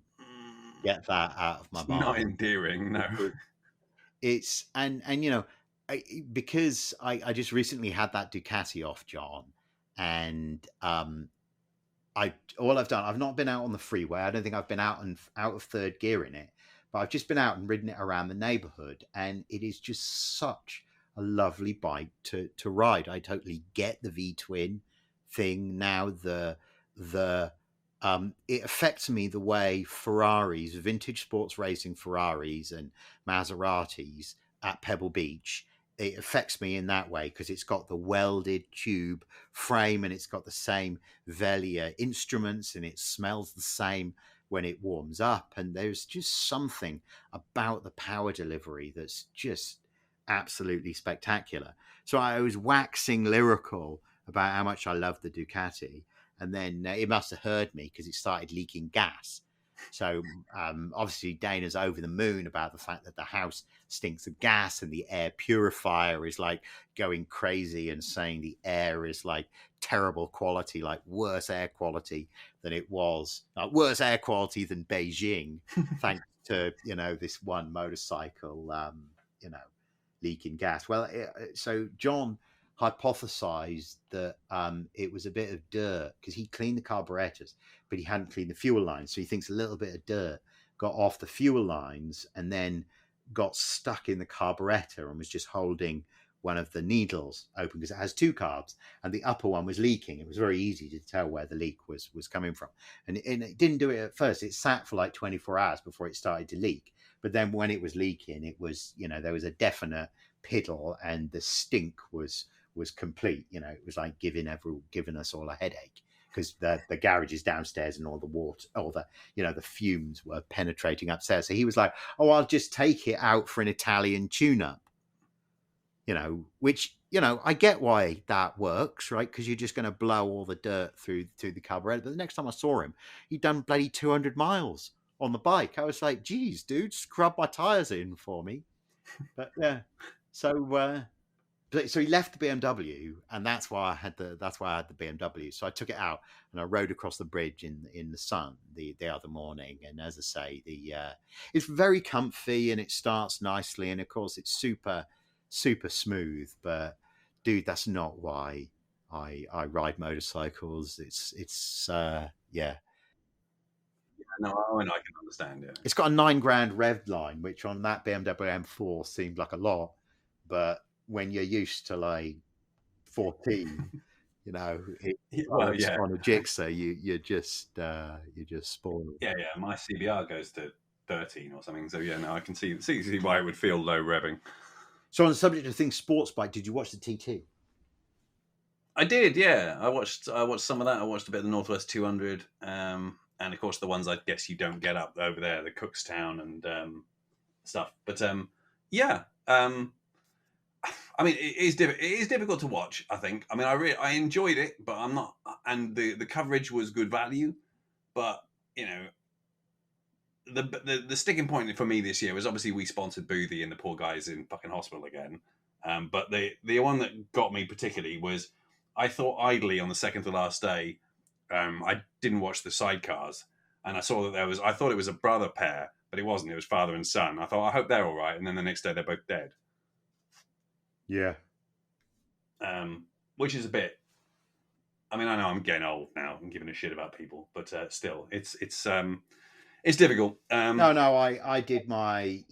get that out of my mind. Not endearing, no. It's because I just recently had that Ducati off, John, and all I've done, I've not been out on the freeway. I don't think I've been out of third gear in it, but I've just been out and ridden it around the neighborhood, and it is just such a lovely bike to ride. I totally get the V-twin thing now. It affects me the way Ferraris, vintage sports racing Ferraris and Maseratis at Pebble Beach, it affects me in that way because it's got the welded tube frame and it's got the same Velia instruments and it smells the same when it warms up. And there's just something about the power delivery that's just absolutely spectacular. So I was waxing lyrical about how much I love the Ducati. And then it must have heard me because it started leaking gas. So obviously Dana's over the moon about the fact that the house stinks of gas and the air purifier is like going crazy and saying the air is like terrible quality, like worse air quality than it was, worse air quality than Beijing, thanks to, this one motorcycle, leaking gas. Well, so John hypothesized that it was a bit of dirt because he cleaned the carburetors, but he hadn't cleaned the fuel lines. So he thinks a little bit of dirt got off the fuel lines and then got stuck in the carburetor and was just holding one of the needles open because it has two carbs and the upper one was leaking. It was very easy to tell where the leak was coming from. And it didn't do it at first. It sat for like 24 hours before it started to leak. But then when it was leaking, it was, there was a definite piddle and the stink was complete. It was like giving us all a headache because the garage is downstairs and all the water, all the the fumes were penetrating upstairs. So he was like, "Oh, I'll just take it out for an Italian tune-up." Which I get why that works, right? Because you're just going to blow all the dirt through the carburetor. But the next time I saw him, he'd done bloody 200 miles on the bike. I was like, "Geez, dude, scrub my tires in for me." But yeah, so. So he left the BMW, and that's why I had the BMW. So I took it out and I rode across the bridge in the sun the other morning. And as I say, it's very comfy and it starts nicely, and of course it's super smooth. But dude, that's not why I ride motorcycles. It's yeah. No, and I can understand it. It's got a $9,000 rev line, which on that BMW M4 seemed like a lot, but when you're used to like 14, you know, on a Gixxer, you're just spoiled. Yeah, my CBR goes to 13 or something. So yeah, no, I can see why it would feel low revving. So on the subject of things sports bike, did you watch the TT? I did, yeah. I watched some of that. I watched a bit of the Northwest 200, and of course the ones I guess you don't get up over there, the Cookstown and stuff. But yeah, I mean, it is difficult to watch. I think. I mean, I enjoyed it, but I'm not. And the coverage was good value, but you know, the sticking point for me this year was obviously we sponsored Boothie and the poor guys in fucking hospital again. But the one that got me particularly was I thought idly on the second to last day. I didn't watch the sidecars, and I saw that I thought it was a brother pair, but it wasn't. It was father and son. I thought I hope they're all right, and then the next day they're both dead. Yeah. Which is a bit. I mean, I know I'm getting old now and giving a shit about people, but still, it's difficult. No, I did my,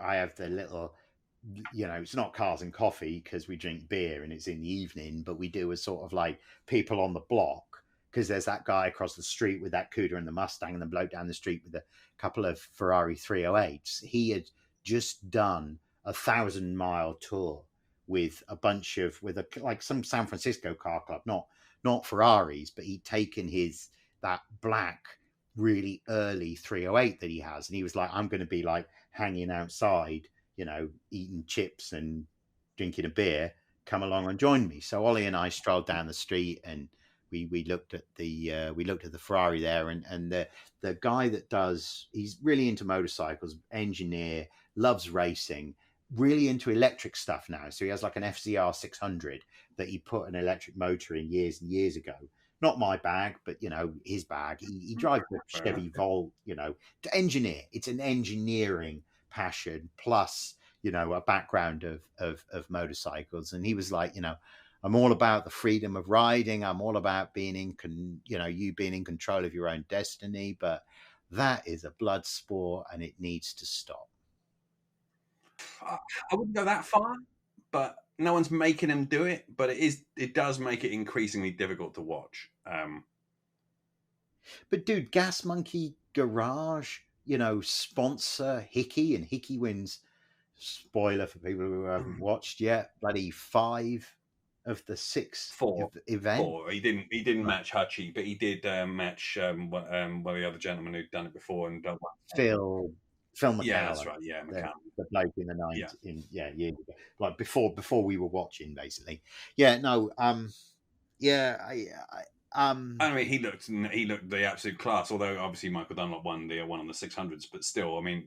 I have the little, it's not cars and coffee because we drink beer and it's in the evening, but we do a sort of like people on the block because there's that guy across the street with that Cuda and the Mustang and the bloke down the street with a couple of Ferrari 308s. He had just done a 1,000-mile tour with a bunch of like some San Francisco car club, not Ferraris, but he'd taken that black really early 308 that he has, and he was like, I'm going to be like hanging outside, eating chips and drinking a beer. Come along and join me. So Ollie and I strolled down the street and we looked at the Ferrari there, and the guy he's really into motorcycles, engineer, loves racing, really into electric stuff now. So he has like an FZR 600 that he put an electric motor in years and years ago. Not my bag, but his bag. He drives a Chevy Volt, to engineer. It's an engineering passion plus, a background of motorcycles. And he was like, I'm all about the freedom of riding. I'm all about being you being in control of your own destiny. But that is a blood sport and it needs to stop. I wouldn't go that far, but no one's making him do it. But it does make it increasingly difficult to watch. But dude, Gas Monkey Garage, sponsor Hickey, and Hickey wins. Spoiler for people who haven't watched yet. Bloody 5 of the 6 event. 4. He didn't match Hutchie, but he did match one of the other gentlemen who'd done it before and done Phil McCallum. Yeah, that's right. Yeah, McCallum. The bloke in the 90s, years ago. Like before we were watching, basically. Yeah, no, I mean, he looked the absolute class. Although obviously Michael Dunlop won the one on the 600s, but still, I mean,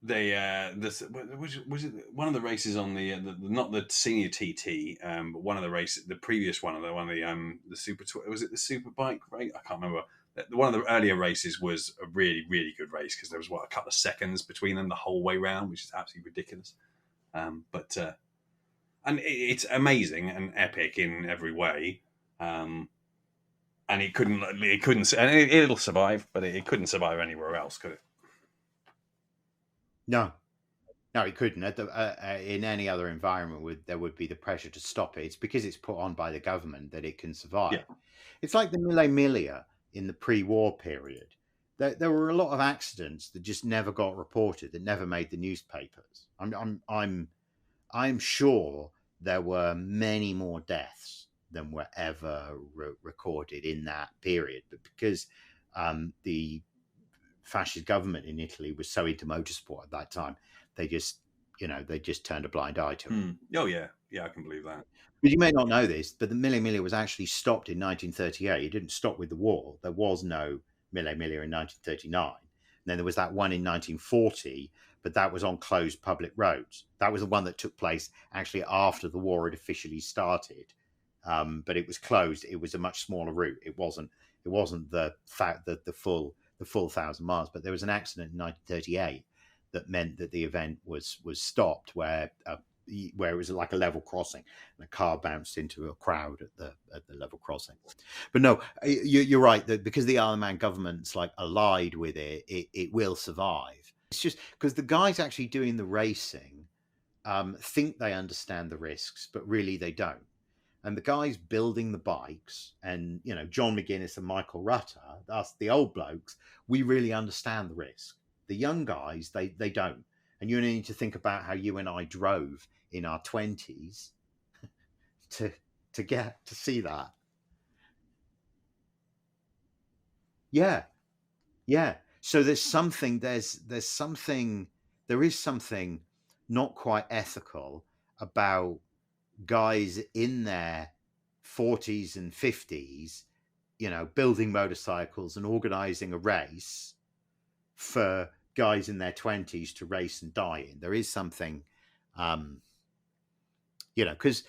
was it one of the races on the not the senior TT, but one of the races, the previous one of the super, was it the super bike race? I can't remember. One of the earlier races was a really, really good race because there was a couple of seconds between them the whole way round, which is absolutely ridiculous. And it's amazing and epic in every way. And it couldn't, and it'll survive, but it couldn't survive anywhere else, could it? No, it couldn't. In any other environment, there would be the pressure to stop it. It's because it's put on by the government that it can survive. Yeah. It's like the Mille Miglia in the pre-war period. There were a lot of accidents that just never got reported, that never made the newspapers. I'm sure there were many more deaths than were ever recorded in that period, but because the fascist government in Italy was so into motorsport at that time, they just turned a blind eye to it. Oh yeah, I can believe that. But you may not know this, but the Mille Miglia was actually stopped in 1938. It didn't stop with the war. There was no Mille Miglia in 1939. And then there was that one in 1940, but that was on closed public roads. That was the one that took place actually after the war had officially started, but it was closed. It was a much smaller route. It wasn't the fact that the full 1,000 miles. But there was an accident in 1938 that meant that the event was stopped, where it was like a level crossing, and a car bounced into a crowd at the level crossing. But no, you're right, that because the Isle of Man government's like allied with it, it will survive. It's just because the guys actually doing the racing think they understand the risks, but really they don't. And the guys building the bikes, and John McGuinness and Michael Rutter, us the old blokes, we really understand the risk. The young guys, they don't. And you need to think about how you and I drove in our 20s to get to see that. Yeah. So there is something not quite ethical about guys in their 40s and 50s, building motorcycles and organizing a race for guys in their 20s to race and die in. There is something, because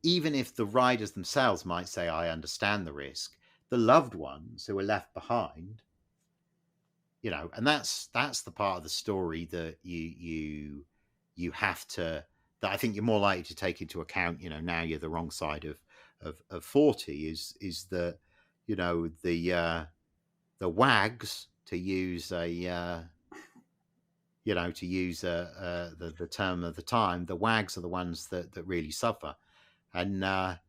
even if the riders themselves might say, I understand the risk, the loved ones who are left behind, and that's the part of the story that you have to, that I think you're more likely to take into account. Now you're the wrong side of 40, is that the WAGs, to use the term of the time, the WAGs are the ones that really suffer. And I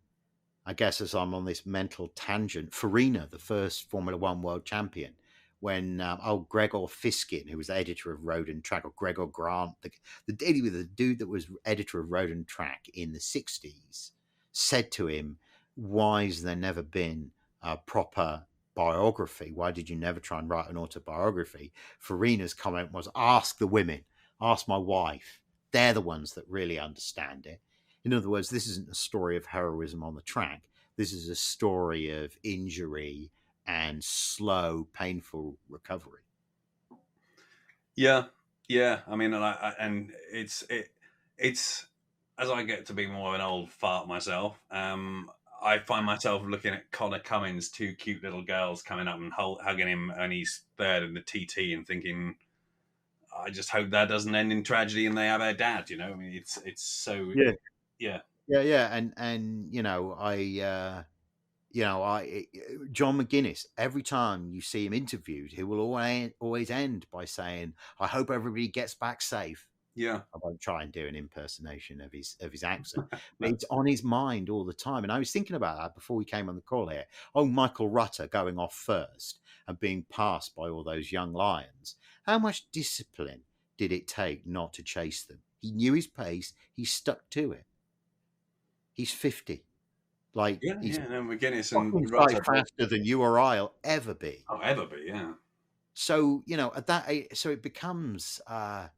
guess, as I'm on this mental tangent, Farina, the first Formula One world champion, when Gregor Fiskin, who was the editor of Road and Track, or Gregor Grant, the dude that was editor of Road and Track in the 60s, said to him, why has there never been a proper biography? Why did you never try and write an autobiography? Farina's comment was, ask the women, ask my wife. They're the ones that really understand it. In other words, this isn't a story of heroism on the track. This is a story of injury and slow, painful recovery. Yeah. I mean, and it's as I get to be more of an old fart myself, I find myself looking at Connor Cummins, two cute little girls coming up and hugging him, and he's third in the TT, and thinking, I just hope that doesn't end in tragedy and they have their dad. I mean, it's so yeah. And John McGuinness, every time you see him interviewed, he will always end by saying, I hope everybody gets back safe. Yeah. I won't try and do an impersonation of his accent, but it's on his mind all the time. And I was thinking about that before we came on the call here. Oh, Michael Rutter going off first and being passed by all those young lions. How much discipline did it take not to chase them? He knew his pace. He stuck to it. He's 50. He's McGuinness and Rutter faster than you or I'll ever be. Oh, ever be, yeah. So, at that age, so it becomes, the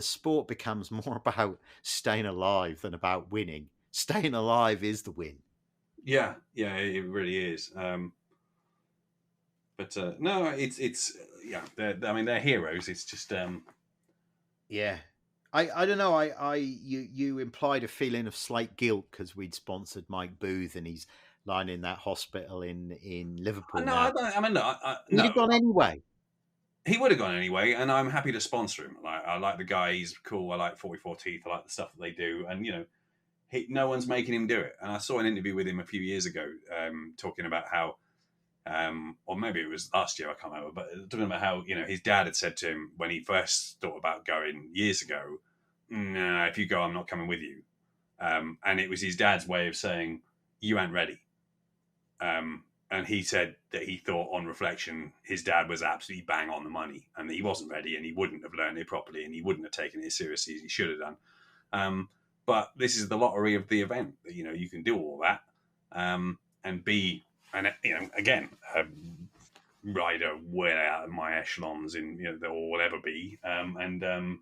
sport becomes more about staying alive than about winning. Staying alive is the win. Yeah, it really is. But no, it's they're heroes. It's just yeah. I don't know. You implied a feeling of slight guilt because we'd sponsored Mike Booth and he's lying in that hospital in Liverpool. No, now. He'd have gone anyway. He would have gone anyway, and I'm happy to sponsor him. I like the guy; he's cool. I like 44 Teeth. I like the stuff that they do, and no one's making him do it. And I saw an interview with him a few years ago, talking about how, or maybe it was last year, I can't remember, but talking about how his dad had said to him when he first thought about going years ago, "No, if you go, I'm not coming with you." And it was his dad's way of saying, "You ain't ready." And he said that he thought, on reflection, his dad was absolutely bang on the money, and that he wasn't ready, and he wouldn't have learned it properly, and he wouldn't have taken it as seriously as he should have done. But this is the lottery of the event. You can do all that and be, again, a rider way out of my echelons or will ever be, and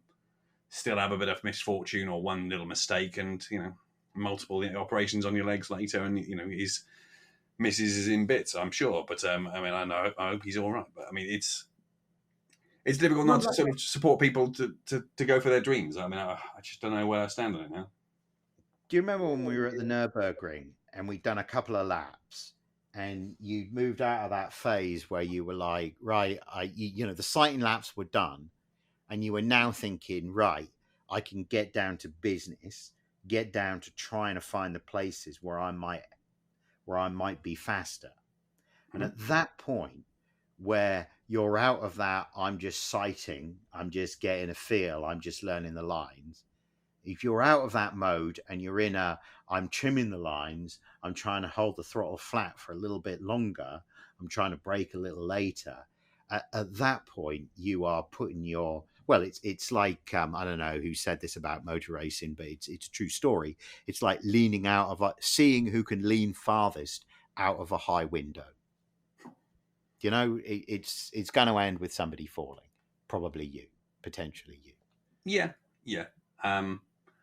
still have a bit of misfortune or one little mistake, and multiple operations on your legs later, and his misses is in bits, I'm sure. But I hope he's all right. But I mean, it's difficult Well, not to sort of support people to go for their dreams. I mean, I just don't know where I stand on it now. do you remember when we were at the Nürburgring and we'd done a couple of laps, and you'd moved out of that phase where you were like, right, the sighting laps were done, and you were now thinking, right, I can get down to business, get down to trying to find the places where I might be faster. And at that point, where you're out of that, I'm just sighting, I'm just getting a feel, I'm just learning the lines. If you're out of that mode and you're in I'm trimming the lines, I'm trying to hold the throttle flat for a little bit longer, I'm trying to brake a little later. At that point, you are putting it's like, I don't know who said this about motor racing, but it's a true story. It's like leaning out of seeing who can lean farthest out of a high window. It's going to end with somebody falling, probably you, potentially you. Yeah.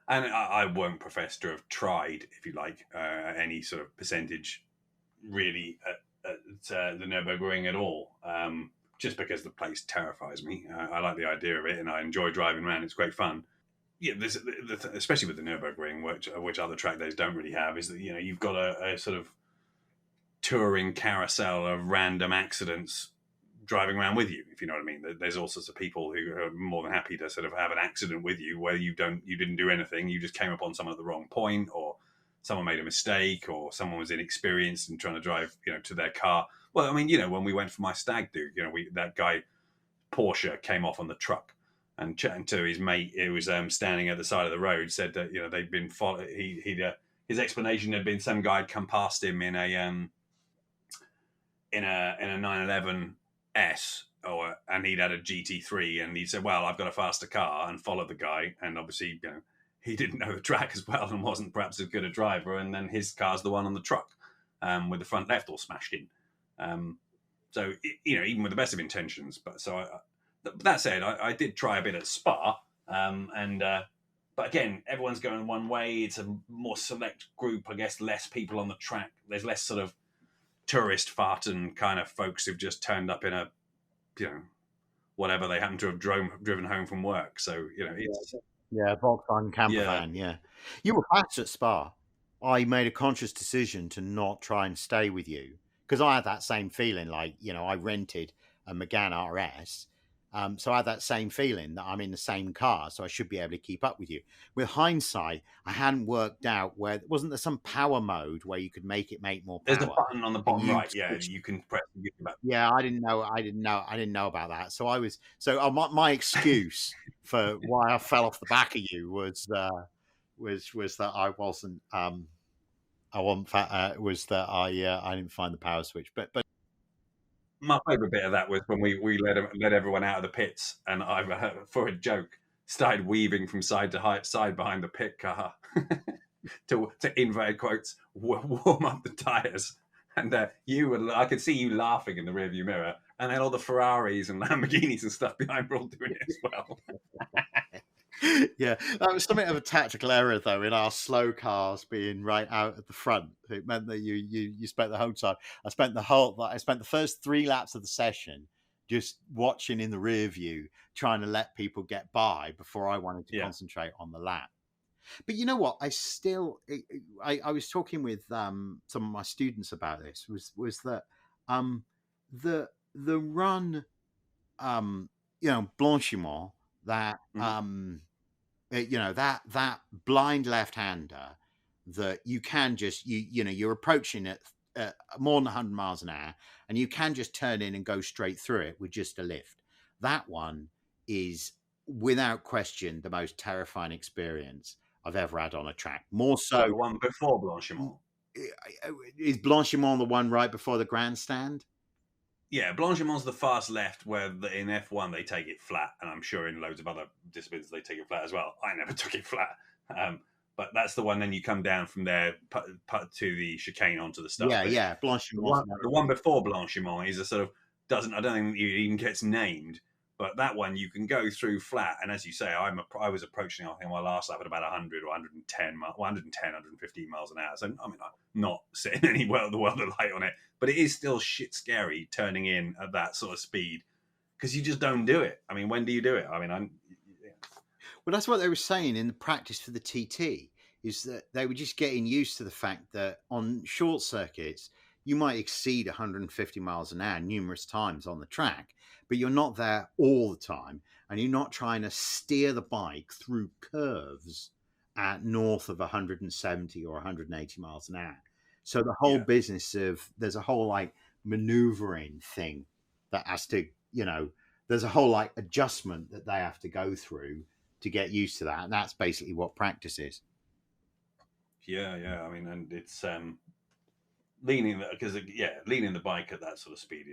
And I won't profess to have tried, if you like, any sort of percentage really at the Nürburgring at all, just because the place terrifies me. I like the idea of it, and I enjoy driving around. It's great fun. Yeah, especially with the Nürburgring, which other track days don't really have, is that you've got a sort of touring carousel of random accidents driving around with you, if you know what I mean. There's all sorts of people who are more than happy to sort of have an accident with you where you didn't do anything, you just came upon someone at the wrong point, or someone made a mistake, or someone was inexperienced and trying to drive to their car. Well, I mean, when we went for my stag do, that guy Porsche came off on the truck, and chatting to his mate who was standing at the side of the road, said that they'd been followed. His explanation had been some guy had come past him in a 911 S, and he'd had a GT3, and he said, well, I've got a faster car, and followed the guy, and obviously he didn't know the track as well and wasn't perhaps as good a driver, and then his car's the one on the truck with the front left all smashed in. So even with the best of intentions, but that said, I did try a bit at Spa, but again, everyone's going one way. It's a more select group, I guess, less people on the track. There's less sort of tourist farting kind of folks who've just turned up in a, whatever they happen to have driven home from work. So, it's... Yeah, Volkswagen camper van, yeah. You were fast at Spa. I made a conscious decision to not try and stay with you, because I had that same feeling, like, I rented a Megane RS, so I had that same feeling that I'm in the same car, so I should be able to keep up with you. With hindsight, I hadn't worked out wasn't there some power mode where you could make more power? There's a button on the bottom right, you can press. Yeah, I didn't know about that. So my excuse for why I fell off the back of you was that I wasn't I didn't find the power switch, but. My favourite bit of that was when we led everyone out of the pits, and I, for a joke, started weaving from side to side behind the pit car to inverted quotes, warm up the tyres. And I could see you laughing in the rearview mirror, and then all the Ferraris and Lamborghinis and stuff behind were all doing it as well. Yeah, that was something of a tactical error, though, in our slow cars being right out at the front. It meant that you spent the whole time. I spent the first 3 laps of the session just watching in the rear view, trying to let people get by before I wanted to concentrate on the lap. But you know what? I was talking with some of my students about this. Was that the run, Blanchiment, that that blind left-hander that you can just you're approaching it more than 100 miles an hour, and you can just turn in and go straight through it with just a lift. That one is without question the most terrifying experience I've ever had on a track. More so the one before Blanchiment. Is Blanchiment the one right before the grandstand? Yeah, Blanchiment's the fast left, where in F1 they take it flat, and I'm sure in loads of other disciplines they take it flat as well. I never took it flat, but that's the one. Then you come down from there put to the chicane onto the start. Yeah. Blanchiment. The one before Blanchiment is a sort of I don't think it even gets named, but that one you can go through flat. And as you say, I was approaching, I think, my last lap at about 100 or 110, 115 miles an hour. So I mean, I'm not setting any the world of light on it, but it is still shit scary turning in at that sort of speed, because you just don't do it. I mean, when do you do it? I mean, Well, that's what they were saying in the practice for the TT, is that they were just getting used to the fact that on short circuits, you might exceed 150 miles an hour numerous times on the track, but you're not there all the time. And you're not trying to steer the bike through curves at north of 170 or 180 miles an hour. So the whole business of, there's a whole like maneuvering thing that has to, there's a whole like adjustment that they have to go through to get used to that. And that's basically what practice is. Yeah. I mean, and it's leaning the bike at that sort of speed.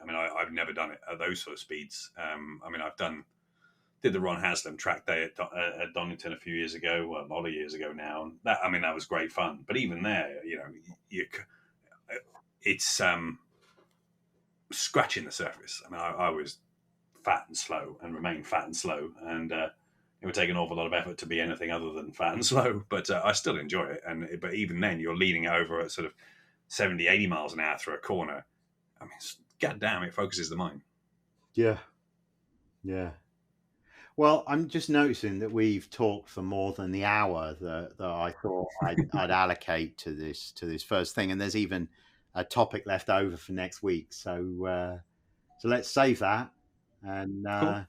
I mean, I've never done it at those sort of speeds. I mean, did the Ron Haslam track day at Donington a few years ago, well, a lot of years ago now. And that was great fun. But even there, it's scratching the surface. I mean, I was fat and slow and remain fat and slow, and it would take an awful lot of effort to be anything other than fat and slow, but I still enjoy it. But even then, you're leaning over at sort of 70, 80 miles an hour through a corner. I mean, goddamn, it focuses the mind. Yeah. Well, I'm just noticing that we've talked for more than the hour that I thought I'd allocate to this first thing, and there's even a topic left over for next week. So let's save that. And cool.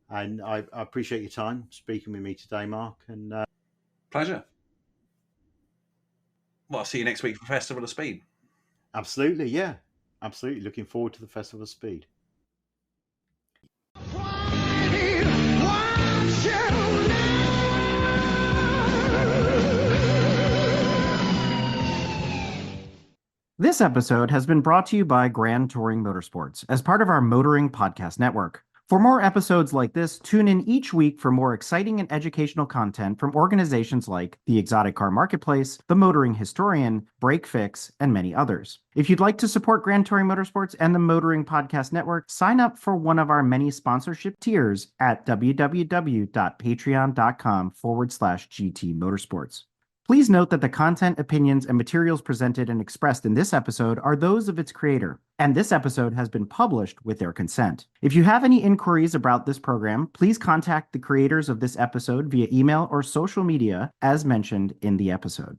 And I appreciate your time speaking with me today, Mark. And pleasure. Well, I'll see you next week for Festival of Speed. Absolutely, yeah. Absolutely. Looking forward to the Festival of Speed. This episode has been brought to you by Grand Touring Motorsports as part of our Motoring Podcast Network. For more episodes like this, tune in each week for more exciting and educational content from organizations like the Exotic Car Marketplace, the Motoring Historian, Break Fix, and many others. If you'd like to support Grand Touring Motorsports and the Motoring Podcast Network, sign up for one of our many sponsorship tiers at www.patreon.com/GT Motorsports. Please note that the content, opinions, and materials presented and expressed in this episode are those of its creator, and this episode has been published with their consent. If you have any inquiries about this program, please contact the creators of this episode via email or social media as mentioned in the episode.